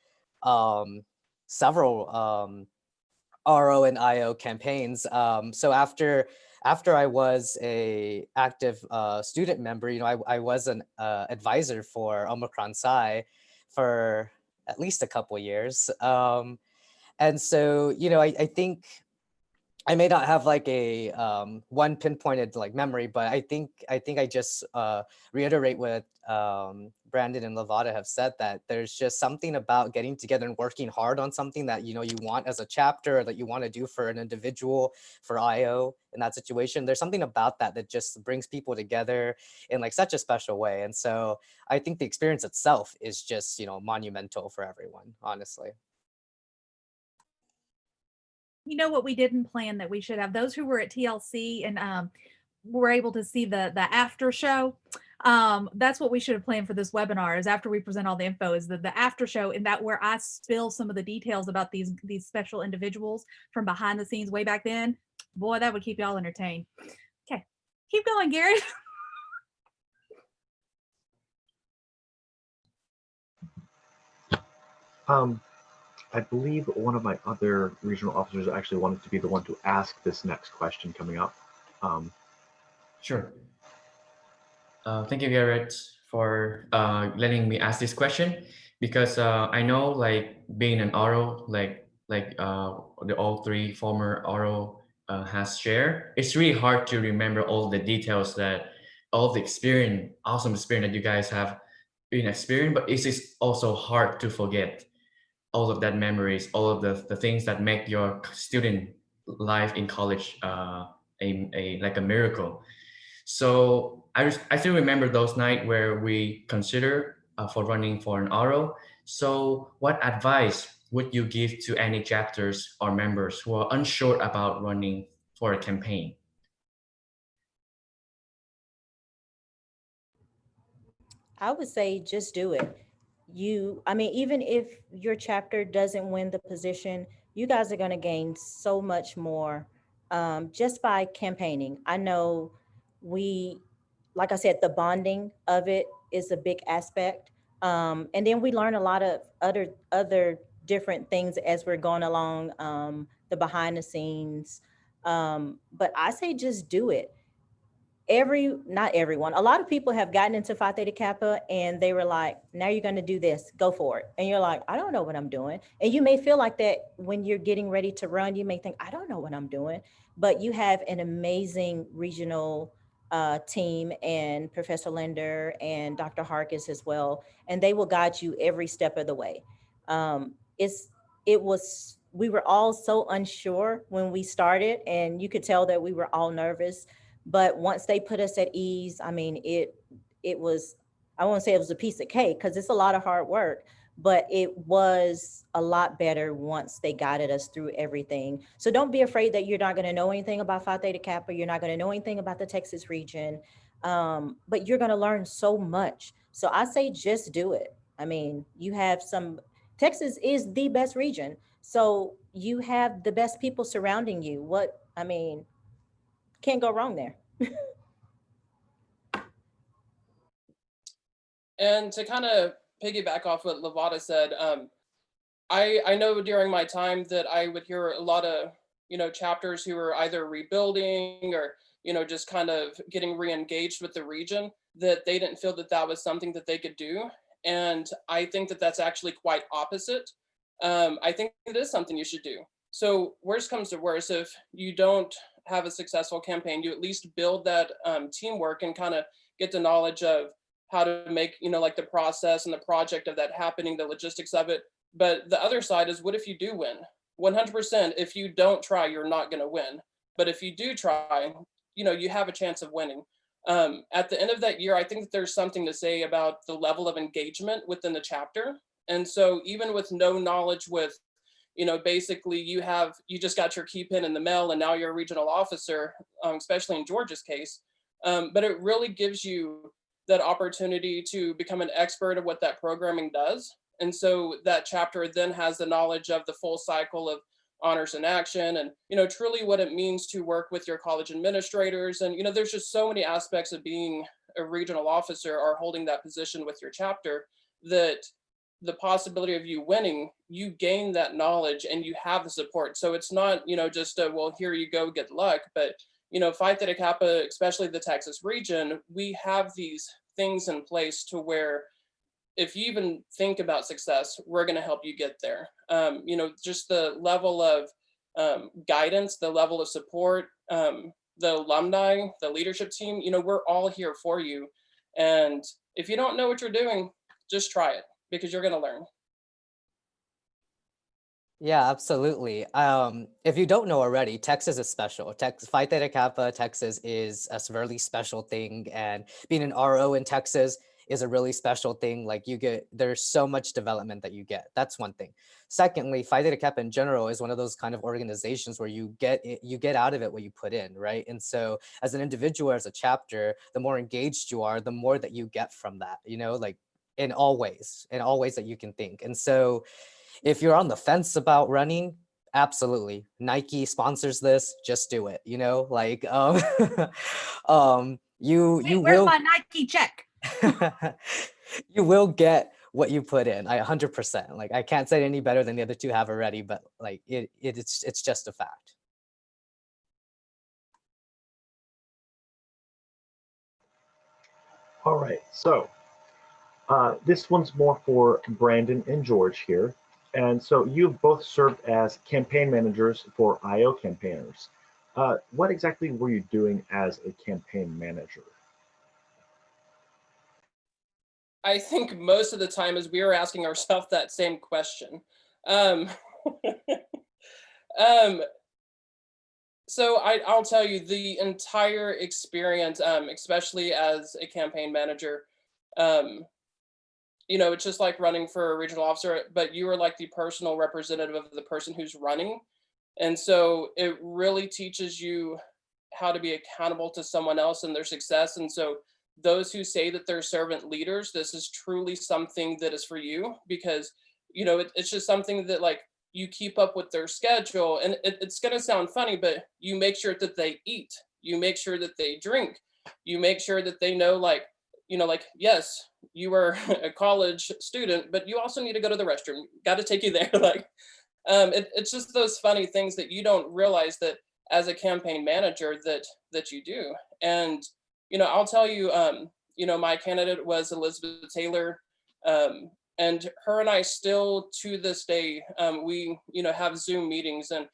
RO and IO campaigns. So after I was a active student member, I was an advisor for Omicron Psi for at least a couple years. And so, I think I may not have like a one pinpointed like memory, but I think I just reiterate what Brandon and Lavada have said, that there's just something about getting together and working hard on something that you want as a chapter, or that you want to do for an individual, for IO in that situation. There's something about that just brings people together in like such a special way. And so I think the experience itself is just monumental for everyone, honestly. You know what we didn't plan that we should have? Those who were at TLC and were able to see the after show. That's what we should have planned for this webinar, is after we present all the info, is the after show, and that where I spill some of the details about these special individuals from behind the scenes way back then. Boy, that would keep y'all entertained. Okay, keep going, Gary. I believe one of my other regional officers actually wanted to be the one to ask this next question coming up. Sure. Thank you, Garrett, for letting me ask this question, because I know, like, being an RO, the all three former RO has shared, it's really hard to remember all the details, that all the experience, awesome experience that you guys have been experienced, but it's just also hard to forget all of that memories, all of the things that make your student life in college like a miracle. So I still remember those nights where we consider for running for an RO. So what advice would you give to any chapters or members who are unsure about running for a campaign? I would say just do it. I mean, even if your chapter doesn't win the position, you guys are going to gain so much more just by campaigning. I know like I said, the bonding of it is a big aspect. And then we learn a lot of other different things as we're going along, the behind the scenes. But I say just do it. Not everyone, a lot of people have gotten into Phi Theta Kappa and they were like, now you're going to do this, go for it. And you're like, I don't know what I'm doing. And you may feel like that when you're getting ready to run. You may think, I don't know what I'm doing, but you have an amazing regional team, and Professor Linder and Dr. Harkis as well, and they will guide you every step of the way. We were all so unsure when we started, and you could tell that we were all nervous. But once they put us at ease, I mean, it was, I won't say it was a piece of cake because it's a lot of hard work, but it was a lot better once they guided us through everything. So don't be afraid that you're not going to know anything about Phi Theta Kappa. You're not going to know anything about the Texas region, but you're going to learn so much. So I say just do it. I mean, Texas is the best region. So you have the best people surrounding you. Can't go wrong there. And to kind of piggyback off what Lavada said, I know during my time that I would hear a lot of, chapters who were either rebuilding or, just kind of getting re-engaged with the region, that they didn't feel that that was something that they could do. And I think that that's actually quite opposite. I think it is something you should do. So worst comes to worst, if you don't have a successful campaign, you at least build that teamwork and kind of get the knowledge of how to make, like the process and the project of that happening, the logistics of it. But the other side is, what if you do win? 100%, if you don't try, you're not going to win. But if you do try, you have a chance of winning. At the end of that year, I think that there's something to say about the level of engagement within the chapter. And so even with no knowledge, with basically you just got your key pin in the mail and now you're a regional officer, especially in Georgia's case. But it really gives you that opportunity to become an expert of what that programming does. And so that chapter then has the knowledge of the full cycle of honors in action and, truly what it means to work with your college administrators. And, there's just so many aspects of being a regional officer or holding that position with your chapter, that the possibility of you winning, you gain that knowledge and you have the support. So it's not, just well, here you go, get luck. But, Phi Theta Kappa, especially the Texas region, we have these things in place to where if you even think about success, we're going to help you get there. Just the level of guidance, the level of support, the alumni, the leadership team, we're all here for you. And if you don't know what you're doing, just try it, because you're going to learn. Yeah, absolutely. If you don't know already, Texas is special. Phi Theta Kappa, Texas is a really special thing. And being an RO in Texas, is a really special thing. Like there's so much development that you get. That's one thing. Secondly, Phi Theta Kappa in general is one of those kind of organizations where you get out of it what you put in, right? And so as an individual, as a chapter, the more engaged you are, the more that you get from that, like in all ways that you can think. And so if you're on the fence about running, absolutely, Nike sponsors this, just do it, like you where's will my Nike check? you will get what you put in. 100%. Like I can't say it any better than the other two have already, but like it's just a fact. All right, so this one's more for Brandon and George here. And so you've both served as campaign managers for IO campaigners. What exactly were you doing as a campaign manager? I think most of the time is we were asking ourselves that same question. Um, so I'll tell you the entire experience, especially as a campaign manager, it's just like running for a regional officer, but you are like the personal representative of the person who's running. And so it really teaches you how to be accountable to someone else and their success. And so those who say that they're servant leaders, this is truly something that is for you, because, it's just something that like you keep up with their schedule. And it's going to sound funny, but you make sure that they eat, you make sure that they drink, you make sure that they know, like, yes, you are a college student, but you also need to go to the restroom. Got to take you there. Like, it's just those funny things that you don't realize that as a campaign manager that you do. And, I'll tell you, my candidate was Elizabeth Taylor, and her and I still to this day, we, have Zoom meetings. And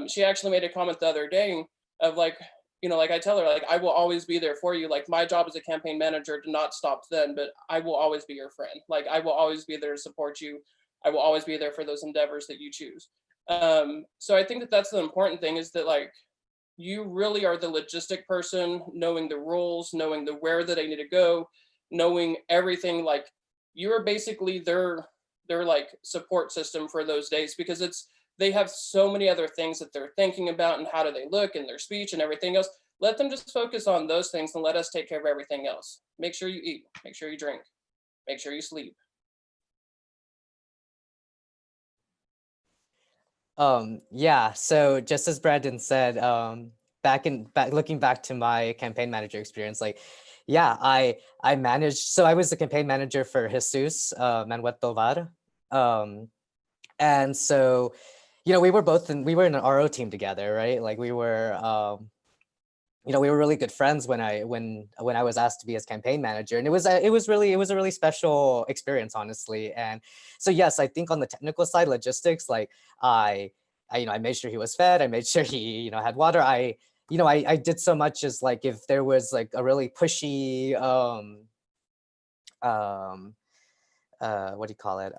she actually made a comment the other day of like, like I tell her, like, I will always be there for you. Like my job as a campaign manager to not stop then, but I will always be your friend. Like I will always be there to support you. I will always be there for those endeavors that you choose. So I think that that's the important thing, is that like, you really are the logistic person, knowing the rules, knowing the where that I need to go, knowing everything. Like you are basically their like support system for those days, because they have so many other things that they're thinking about, and how do they look in their speech and everything else. Let them just focus on those things and let us take care of everything else. Make sure you eat, make sure you drink, make sure you sleep. Yeah, so just as Brandon said, looking back to my campaign manager experience, like, yeah, I managed, so I was the campaign manager for Jesus Manuel Tovar. And so, we were in an RO team together, right? Like we were we were really good friends when I was asked to be his campaign manager, and it was a really special experience, honestly. And so yes, I think on the technical side, logistics, like I made sure he was fed, I made sure he had water. I did so much as like if there was like a really pushy what do you call it,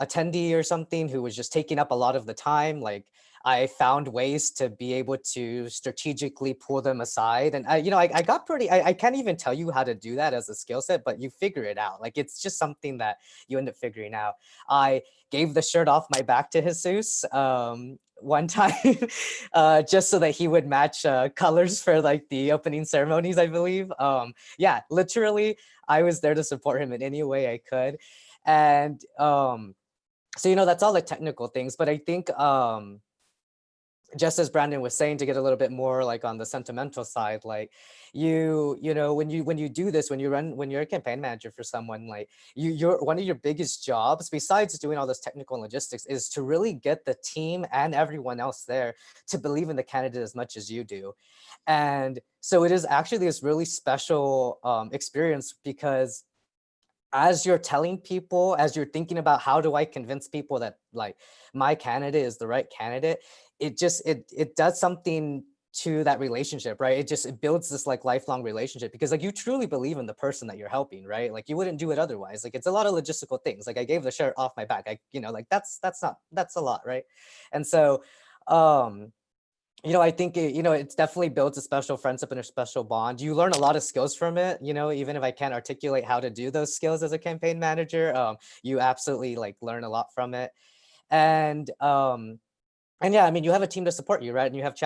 attendee or something who was just taking up a lot of the time, like I found ways to be able to strategically pull them aside. And I got I can't even tell you how to do that as a skill set, but you figure it out. Like it's just something that you end up figuring out. I gave the shirt off my back to Jesus one time just so that he would match colors for like the opening ceremonies, I believe. Yeah, literally I was there to support him in any way I could. And so that's all the technical things, but I think just as Brandon was saying, to get a little bit more like on the sentimental side, like when you do this, when you're a campaign manager for someone, like you're one of your biggest jobs besides doing all this technical and logistics is to really get the team and everyone else there to believe in the candidate as much as you do. And so it is actually this really special experience, because as you're telling people, as you're thinking about how do I convince people that like my candidate is the right candidate, it does something to that relationship, right? It builds this like lifelong relationship, because like you truly believe in the person that you're helping, right? Like you wouldn't do it otherwise. Like it's a lot of logistical things. Like I gave the shirt off my back. Like that's a lot, right? And so I think it's definitely builds a special friendship and a special bond. You learn a lot of skills from it. Even if I can't articulate how to do those skills as a campaign manager, you absolutely like learn a lot from it. And yeah, I mean, you have a team to support you, right? And you have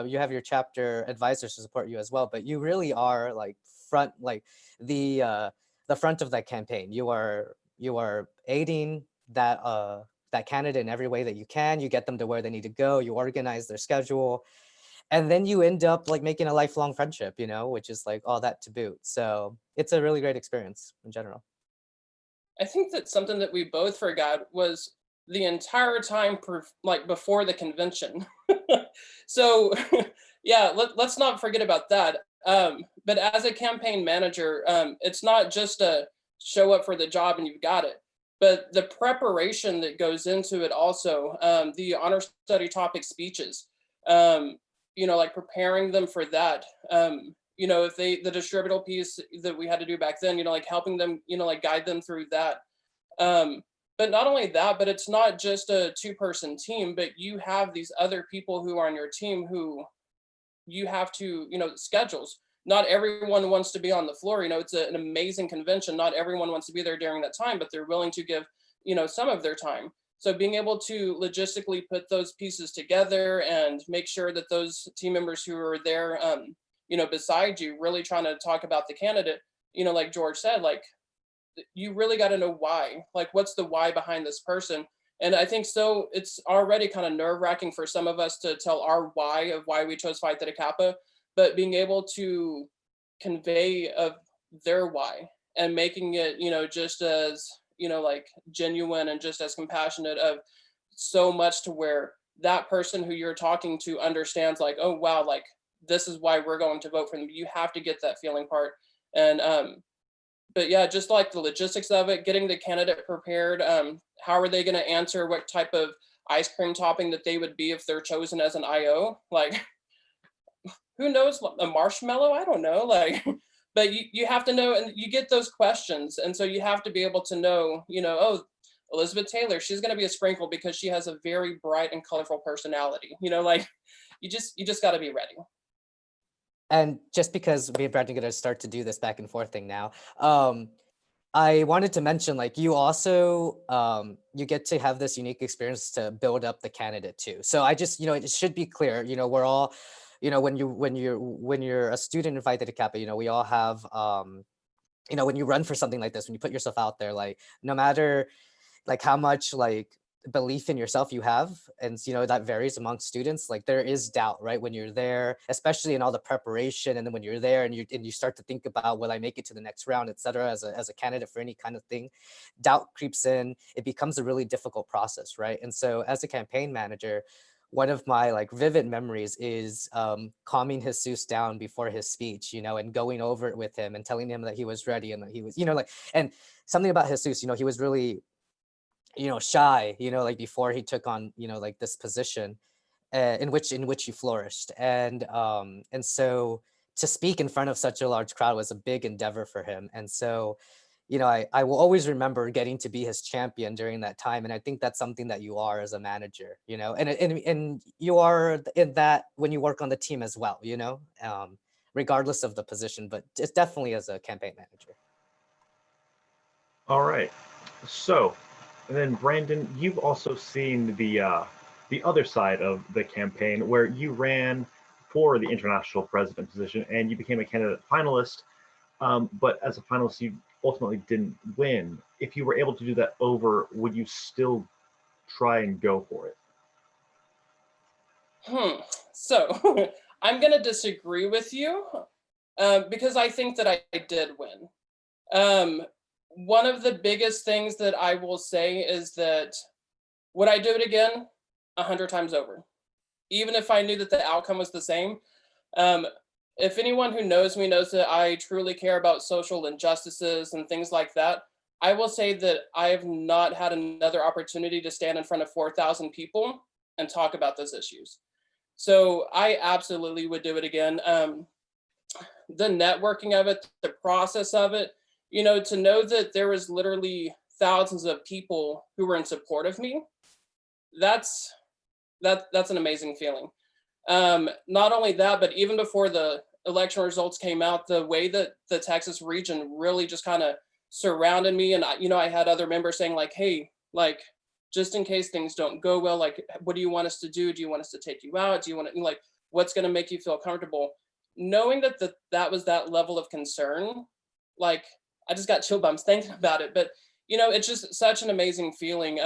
you have your chapter advisors to support you as well. But you really are like the front of that campaign. You are aiding that candidate in every way that you can. You get them to where they need to go. You organize their schedule, and then you end up like making a lifelong friendship. Which is like all that to boot. So it's a really great experience in general. I think that something that we both forgot was the entire time like before the convention. So yeah, let's not forget about that. But as a campaign manager, it's not just a show up for the job and you've got it, but the preparation that goes into it also, the honor study topic speeches, like preparing them for that. If the distributable piece that we had to do back then, like helping them, like guide them through that. But not only that, but it's not just a 2-person team, but you have these other people who are on your team who you have to, schedules. Not everyone wants to be on the floor. It's an amazing convention. Not everyone wants to be there during that time, but they're willing to give, some of their time. So being able to logistically put those pieces together and make sure that those team members who are there, beside you, really trying to talk about the candidate, like George said, like, you really got to know why, like, what's the why behind this person. And I think so it's already kind of nerve-wracking for some of us to tell our why of why we chose Phi Theta Kappa, but being able to convey of their why and making it, just as, like genuine and just as compassionate of so much to where that person who you're talking to understands like, oh, wow, like this is why we're going to vote for them. You have to get that feeling part. And, but yeah, just like the logistics of it, getting the candidate prepared. How are they going to answer? What type of ice cream topping that they would be if they're chosen as an IO? Like, who knows? A marshmallow? I don't know. Like, but you have to know, and you get those questions. And so you have to be able to know, oh, Elizabeth Taylor, she's going to be a sprinkle because she has a very bright and colorful personality. Like you just got to be ready. And just because me and Brad are going to start to do this back and forth thing now, I wanted to mention, like, you also, you get to have this unique experience to build up the candidate too. So I just, it should be clear, we're all, when you're a student in Phi Theta Kappa, we all have, when you run for something like this, when you put yourself out there, like, no matter like how much like belief in yourself you have, and that varies among students, like there is doubt, right, when you're there, especially in all the preparation, and then when you're there and you start to think about, will I make it to the next round, etc. As a candidate for any kind of thing, doubt creeps in. It becomes a really difficult process, right? And so as a campaign manager, one of my like vivid memories is calming Jesus down before his speech, and going over it with him and telling him that he was ready and that he was, like, and something about Jesus, he was really, shy, like before he took on, like this position in which he flourished. And so to speak in front of such a large crowd was a big endeavor for him. And so, I will always remember getting to be his champion during that time. And I think that's something that you are as a manager, and you are in that when you work on the team as well, regardless of the position, but it's definitely as a campaign manager. All right. So, and then Brandon, you've also seen the other side of the campaign where you ran for the international president position and you became a candidate finalist. But as a finalist, you ultimately didn't win. If you were able to do that over, would you still try and go for it? So I'm going to disagree with you because I think that I did win. One of the biggest things that I will say is that would I do it again? 100 times over. Even if I knew that the outcome was the same. If anyone who knows me knows that I truly care about social injustices and things like that, I will say that I have not had another opportunity to stand in front of 4,000 people and talk about those issues. So I absolutely would do it again. The networking of it, the process of it, to know that there was literally thousands of people who were in support of me, that's an amazing feeling. Not only that, but even before the election results came out, the way that the Texas region really just kind of surrounded me, and I had other members saying like, hey, like, just in case things don't go well, like, what do you want us to do? Do you want us to take you out? Do you want to, like, what's going to make you feel comfortable? Knowing that that was that level of concern, like, I just got chill bumps thinking about it. But it's just such an amazing feeling.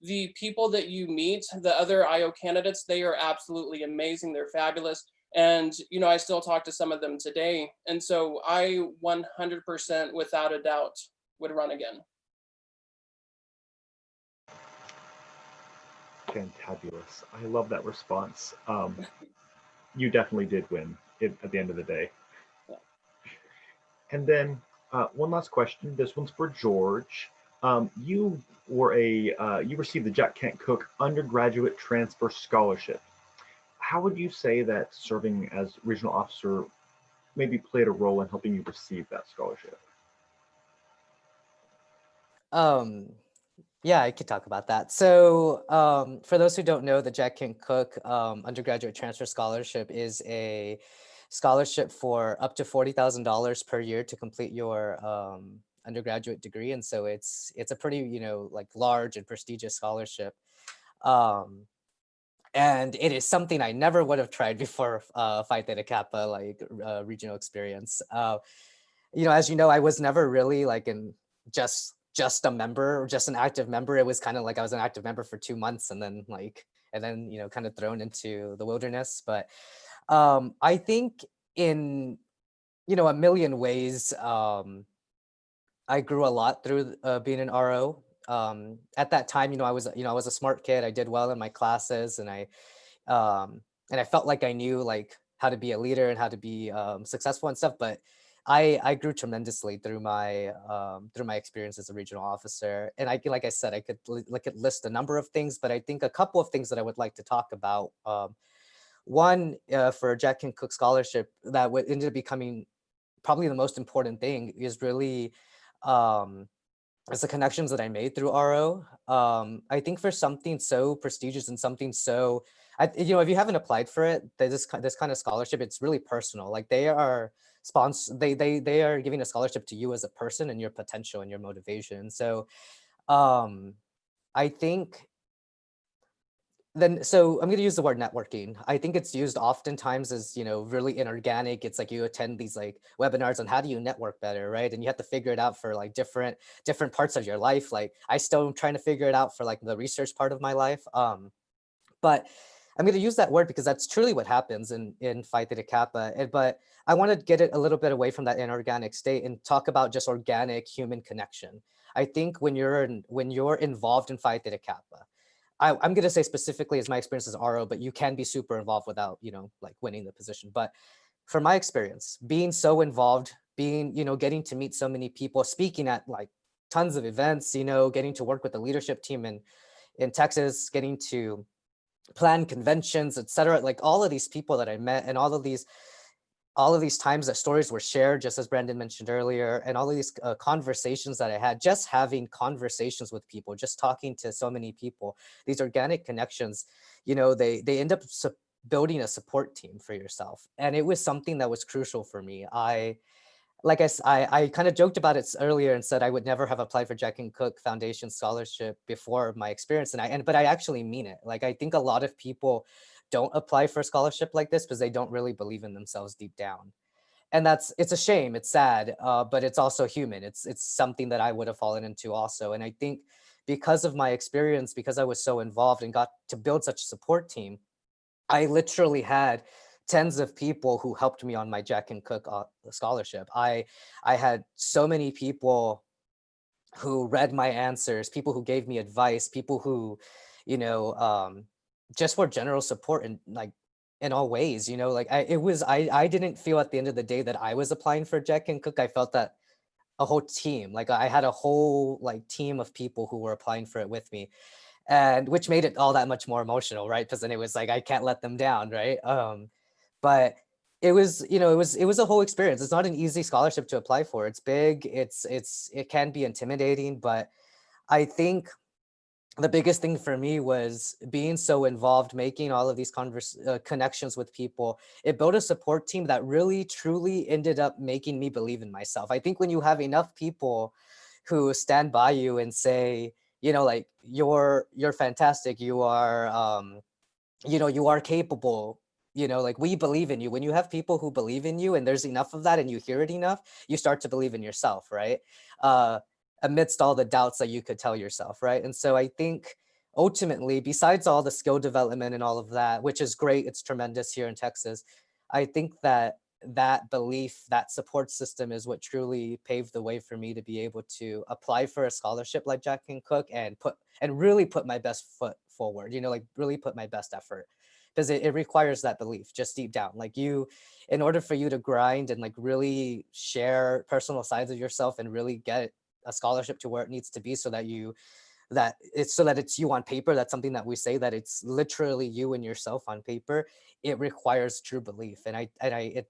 The people that you meet, the other IO candidates, they are absolutely amazing. They're fabulous. And, I still talk to some of them today. And so I 100% without a doubt would run again. Fantabulous. I love that response. You definitely did win at the end of the day. Yeah. And then one last question. This one's for George. You received the Jack Kent Cooke undergraduate transfer scholarship. How would you say that serving as regional officer maybe played a role in helping you receive that scholarship? Yeah, I could talk about that. So for those who don't know, the Jack Kent Cooke undergraduate transfer scholarship is a scholarship for up to $40,000 per year to complete your undergraduate degree. And so it's a pretty, like large and prestigious scholarship. And it is something I never would have tried before Phi Theta Kappa, like regional experience. As you know, I was never really like in just a member or just an active member. It was kind of like I was an active member for 2 months and then kind of thrown into the wilderness. But I think in, a million ways, I grew a lot through being an RO. At that time, I was a smart kid. I did well in my classes, and I felt like I knew like how to be a leader and how to be successful and stuff. But I grew tremendously through my experience as a regional officer. And like I said, I could list a number of things, but I think a couple of things that I would like to talk about. One, for a Jack Kent Cooke scholarship, that ended up becoming probably the most important thing is really it's the connections that I made through RO. I think for something so prestigious and something so, if you haven't applied for it, this kind of scholarship, it's really personal. Like they are they are giving a scholarship to you as a person and your potential and your motivation. So I think so I'm going to use the word networking. I think it's used oftentimes as, really inorganic. It's like you attend these like webinars on how do you network better, right? And you have to figure it out for like different parts of your life. Like I still am trying to figure it out for like the research part of my life. But I'm going to use that word because that's truly what happens in Phi Theta Kappa. But I want to get it a little bit away from that inorganic state and talk about just organic human connection. I think when you're involved in Phi Theta Kappa, I'm going to say specifically as my experience as RO, but you can be super involved without, like winning the position. But from my experience, being so involved, getting to meet so many people, speaking at like tons of events, getting to work with the leadership team in Texas, getting to plan conventions, etc. Like all of these people that I met and all of these times that stories were shared, just as Brandon mentioned earlier, and all of these conversations that I had, just having conversations with people, just talking to so many people, these organic connections, they end up building a support team for yourself. And it was something that was crucial for me. I kind of joked about it earlier and said I would never have applied for Jack Kent Cooke Foundation scholarship before my experience. But I actually mean it. Like, I think a lot of people don't apply for a scholarship like this because they don't really believe in themselves deep down. And it's a shame, it's sad, but it's also human. It's something that I would have fallen into also. And I think because of my experience, because I was so involved and got to build such a support team, I literally had tens of people who helped me on my Jack Kent Cooke scholarship. I had so many people who read my answers, people who gave me advice, people who, just for general support and like in all ways, I didn't feel at the end of the day that I was applying for Jack Kent Cooke. I felt that a whole team, like I had a whole like team of people who were applying for it with me, and which made it all that much more emotional, right? Because then it was like, I can't let them down, right? But it was, it was a whole experience. It's not an easy scholarship to apply for. It's big. It can be intimidating, but I think the biggest thing for me was being so involved, making all of these connections with people. It built a support team that really truly ended up making me believe in myself. I think when you have enough people who stand by you and say, you know, like, you're fantastic, you are you know, you are capable, you know, like, we believe in you. When you have people who believe in you and there's enough of that and you hear it enough, you start to believe in yourself, right? Amidst all the doubts that you could tell yourself, right? And so I think ultimately, besides all the skill development and all of that, which is great, it's tremendous here in Texas, I think that that belief, that support system is what truly paved the way for me to be able to apply for a scholarship like Jack and Cook and really put my best foot forward, you know, like, really put my best effort, because it requires that belief just deep down. Like, you, in order for you to grind and like really share personal sides of yourself and really get a scholarship to where it needs to be, so that it's you on paper. That's something that we say, that it's literally you and yourself on paper. It requires true belief, and I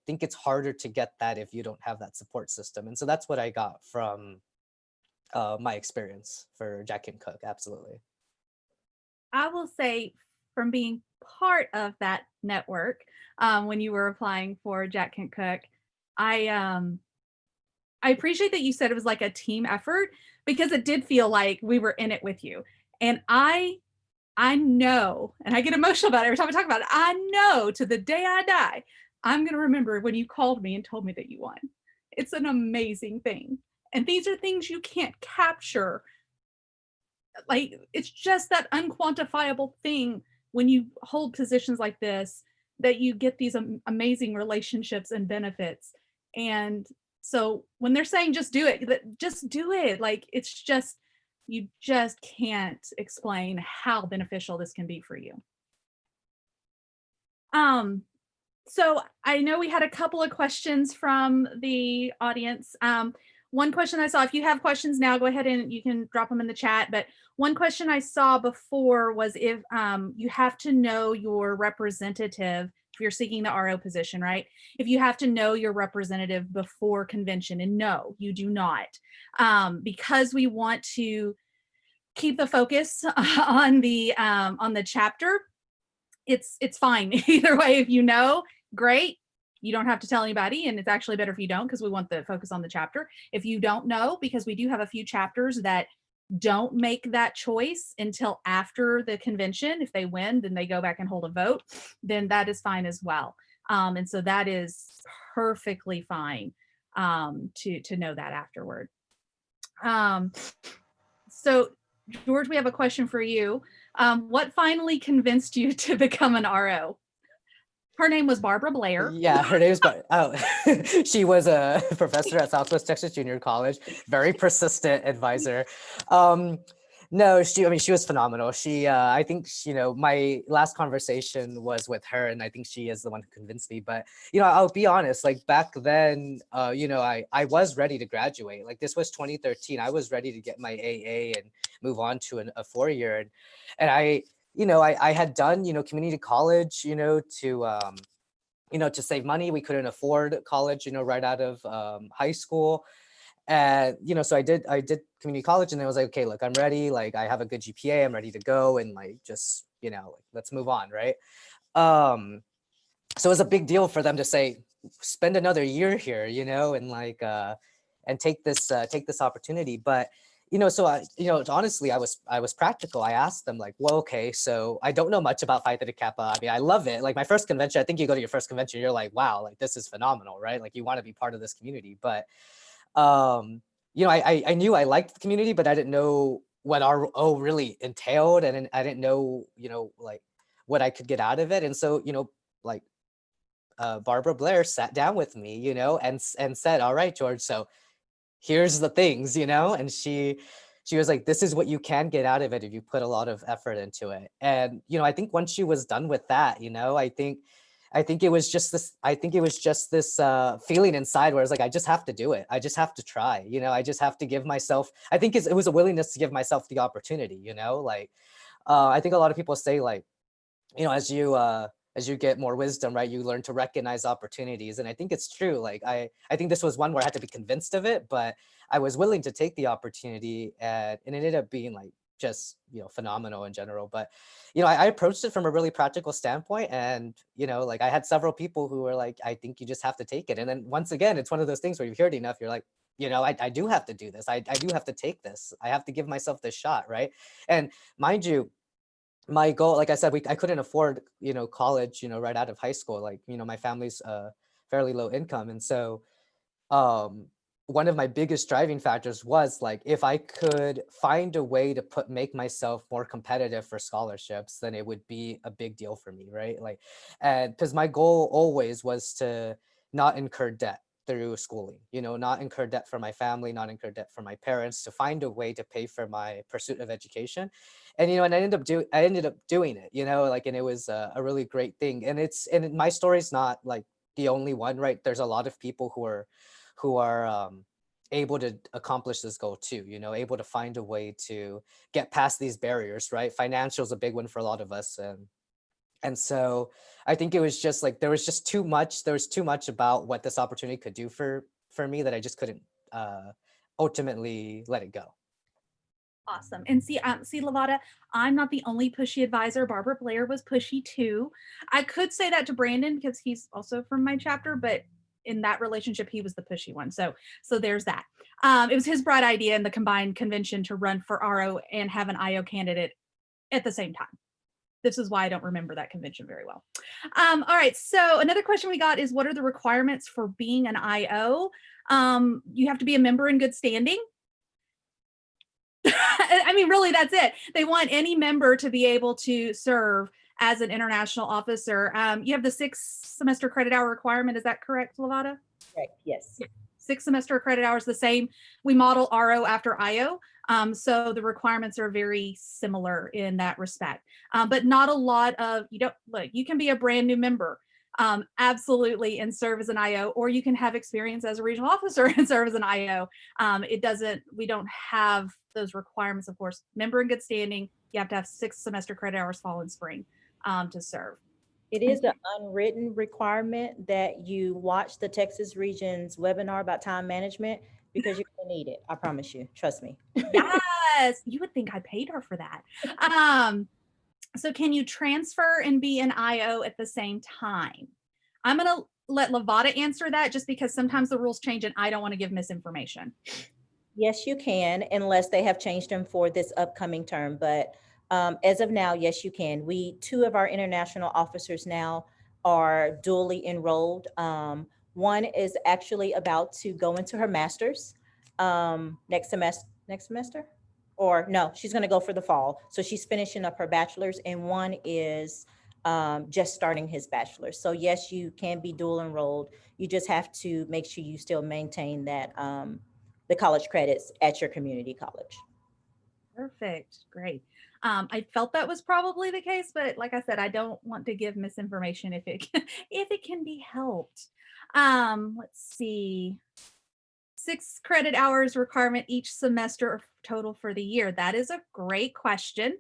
think it's harder to get that if you don't have that support system. And so that's what I got from my experience for Jack and Cook. Absolutely. I will say, from being part of that network, when you were applying for Jack Kent Cook, I appreciate that you said it was like a team effort, because it did feel like we were in it with you. And I know, and I get emotional about it every time I talk about it, I know to the day I die, I'm going to remember when you called me and told me that you won. It's an amazing thing. And these are things you can't capture. Like, it's just that unquantifiable thing when you hold positions like this, that you get these amazing relationships and benefits. And so when they're saying just do it, just do it. Like, it's just, you just can't explain how beneficial this can be for you. So I know we had a couple of questions from the audience. One question I saw, if you have questions now, go ahead and you can drop them in the chat. But one question I saw before was if you have to know your representative, if you're seeking the RO position, right? If you have to know your representative before convention, and no, you do not. Because we want to keep the focus on the chapter, it's fine either way. If you know, great. You don't have to tell anybody, and it's actually better if you don't, because we want the focus on the chapter. If you don't know, because we do have a few chapters that don't make that choice until after the convention. If they win, then they go back and hold a vote, then that is fine as well. And so that is perfectly fine to know that afterward. So George, we have a question for you. What finally convinced you to become an RO? Her name was Barbara Blair. Yeah, her name is she was a professor at Southwest Texas Junior College, very persistent advisor. No, she was phenomenal. She, I think, you know, my last conversation was with her, and I think she is the one who convinced me. But, you know, I'll be honest, like, back then, you know, I was ready to graduate. Like, this was 2013. I was ready to get my AA and move on to a 4-year. And I, you know, I had done, you know, community college, you know, to save money. We couldn't afford college, you know, right out of high school. And, you know, so I did community college, and I was like, okay, look, I'm ready. Like, I have a good GPA, I'm ready to go. And like, just, you know, let's move on. Right. So it was a big deal for them to say, spend another year here, you know, and like, and take this opportunity. But, you know, so you know, honestly, I was practical. I asked them, like, well, okay, so I don't know much about Phi Theta Kappa. I mean, I love it. Like, my first convention, I think you go to your first convention, you're like, wow, like, this is phenomenal, right? Like, you want to be part of this community. But, you know, I knew I liked the community, but I didn't know what RO really entailed. And I didn't know, you know, like, what I could get out of it. And so, you know, like, Barbara Blair sat down with me, you know, and said, all right, George, so here's the things, you know. And she was like, this is what you can get out of it if you put a lot of effort into it. And, you know, I think once she was done with that, you know, I think it was just this feeling inside where it's like, I just have to do it. I just have to try, you know. I just have to give myself, I think it was a willingness to give myself the opportunity, you know. Like, I think a lot of people say, like, you know, as you get more wisdom, right, you learn to recognize opportunities. And I think it's true. Like, I think this was one where I had to be convinced of it, but I was willing to take the opportunity, and it ended up being like just, phenomenal in general. But, I approached it from a really practical standpoint, and, like I had several people who were like, I think you just have to take it. And then once again, it's one of those things where you've heard enough, you're like, I do have to do this. I do have to take this. I have to give myself this shot, right? And mind you, my goal, like I said, I couldn't afford, college, right out of high school. Like, my family's fairly low income. And so one of my biggest driving factors was like, if I could find a way to make myself more competitive for scholarships, then it would be a big deal for me, right? Like, and because my goal always was to not incur debt through schooling, not incur debt for my family, not incur debt for my parents, to find a way to pay for my pursuit of education. And, and I ended up doing it, like, and it was a really great thing. And my story's not like the only one, right? There's a lot of people who are able to accomplish this goal too, able to find a way to get past these barriers, right? Financial is a big one for a lot of us. And so I think it was just like, there was too much about what this opportunity could do for me that I just couldn't ultimately let it go. Awesome. And see, Lavada, I'm not the only pushy advisor. Barbara Blair was pushy too. I could say that to Brandon because he's also from my chapter, but in that relationship, he was the pushy one. So there's that. It was his bright idea in the combined convention to run for RO and have an IO candidate at the same time. This is why I don't remember that convention very well. All right, so another question we got is, what are the requirements for being an IO? You have to be a member in good standing. I mean, really, that's it. They want any member to be able to serve as an international officer. You have the 6 semester credit hour requirement. Is that correct, Lavada? Correct, yes. 6 semester credit hours, the same. We model RO after IO. So the requirements are very similar in that respect, but not a lot of, you can be a brand new member, absolutely, and serve as an IO, or you can have experience as a regional officer and serve as an IO. We don't have those requirements, of course. Member in good standing, you have to have 6 semester credit hours fall and spring to serve. It is an unwritten requirement that you watch the Texas Region's webinar about time management, because you're going to need it. I promise you. Trust me. Yes, you would think I paid her for that. So can you transfer and be an IO at the same time? I'm going to let Lavada answer that, just because sometimes the rules change and I don't want to give misinformation. Yes, you can, unless they have changed them for this upcoming term. But as of now, yes, you can. 2 of our international officers now are dually enrolled. One is actually about to go into her master's next semester, or no, she's going to go for the fall. So she's finishing up her bachelor's, and one is just starting his bachelor's. So yes, you can be dual enrolled. You just have to make sure you still maintain that the college credits at your community college. Perfect. Great. I felt that was probably the case, but like I said, I don't want to give misinformation if it can be helped. Let's see. 6 credit hours requirement each semester or total for the year. That is a great question.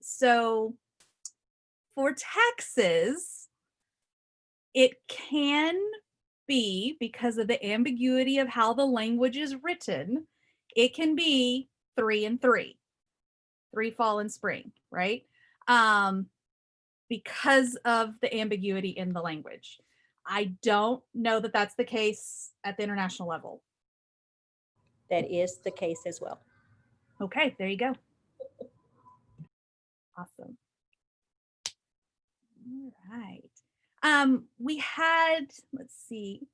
So for Texas, it can be, because of the ambiguity of how the language is written, it can be 3 and 3 fall and spring, right? Because of the ambiguity in the language. I don't know that that's the case at the international level. That is the case as well. Okay, there you go. Awesome. All right. We had, let's see,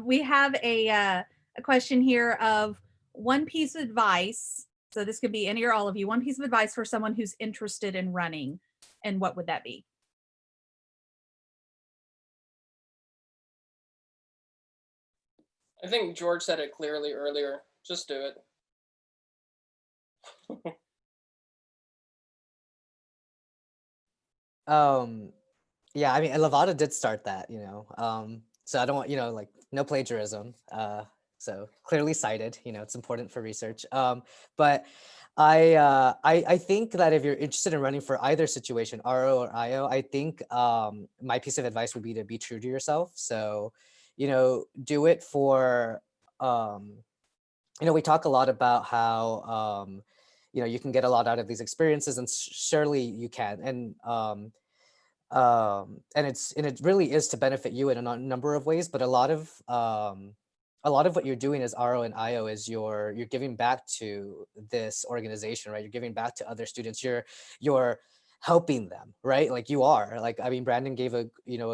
we have a question here of one piece of advice. So this could be any or all of you. One piece of advice for someone who's interested in running, and what would that be? I think George said it clearly earlier. Just do it. Yeah, I mean, Lavada did start that, so I don't want, like, no plagiarism. So clearly cited, it's important for research. But I think that if you're interested in running for either situation, RO or IO, I think my piece of advice would be to be true to yourself. So, do it for you know, we talk a lot about how, you know, you can get a lot out of these experiences, and surely you can. And it really is to benefit you in a number of ways, but a lot of what you're doing as RO and IO is you're giving back to this organization, right? You're giving back to other students. You're helping them, right? Like you are. Like, I mean, Brandon gave a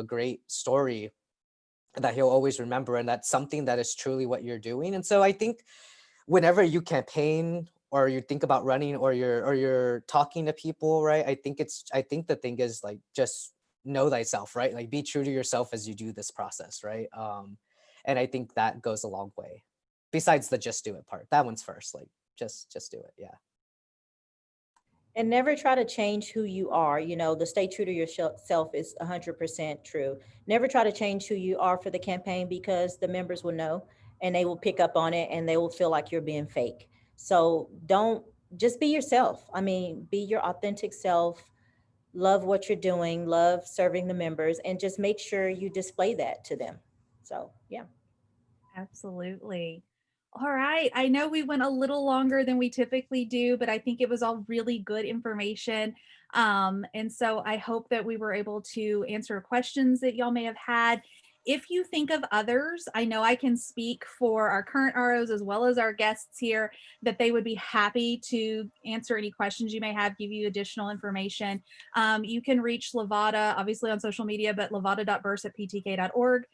great story that he'll always remember, and that's something that is truly what you're doing. And so I think whenever you campaign or you think about running or you're talking to people, right? I think the thing is, like, just know thyself, right? Like, be true to yourself as you do this process, right? And I think that goes a long way. Besides the just do it part, that one's first. Like, just do it, yeah. And never try to change who you are. You know, the stay true to yourself is 100% true. Never try to change who you are for the campaign, because the members will know and they will pick up on it and they will feel like you're being fake. So just be yourself. I mean, be your authentic self, love what you're doing, love serving the members, and just make sure you display that to them. So, yeah. Absolutely. All right. I know we went a little longer than we typically do, but I think it was all really good information. And so I hope that we were able to answer questions that y'all may have had. If you think of others, I know I can speak for our current ROs as well as our guests here, that they would be happy to answer any questions you may have, give you additional information. You can reach Lavada, obviously on social media, but lavada.burse@ptk.org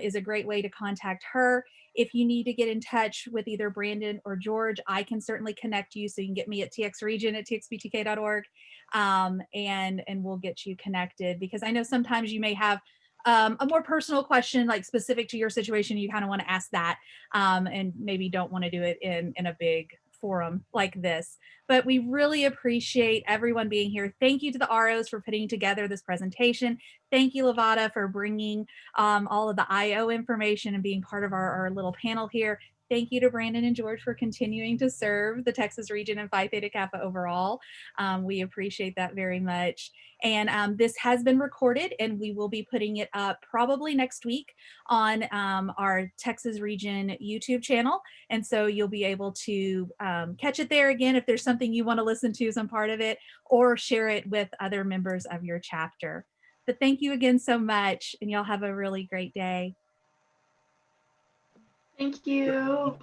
is a great way to contact her. If you need to get in touch with either Brandon or George, I can certainly connect you. So you can get me at txregion@txptk.org, and we'll get you connected, because I know sometimes you may have a more personal question, like specific to your situation. You kind of want to ask that, and maybe don't want to do it in a big forum like this. But we really appreciate everyone being here. Thank you to the ROs for putting together this presentation. Thank you, Lavada, for bringing all of the IO information and being part of our little panel here. Thank you to Brandon and George for continuing to serve the Texas region and Phi Theta Kappa overall. We appreciate that very much. And this has been recorded, and we will be putting it up probably next week on our Texas region YouTube channel. And so you'll be able to catch it there again if there's something you want to listen to, some part of it, or share it with other members of your chapter. But thank you again so much, and y'all have a really great day. Thank you.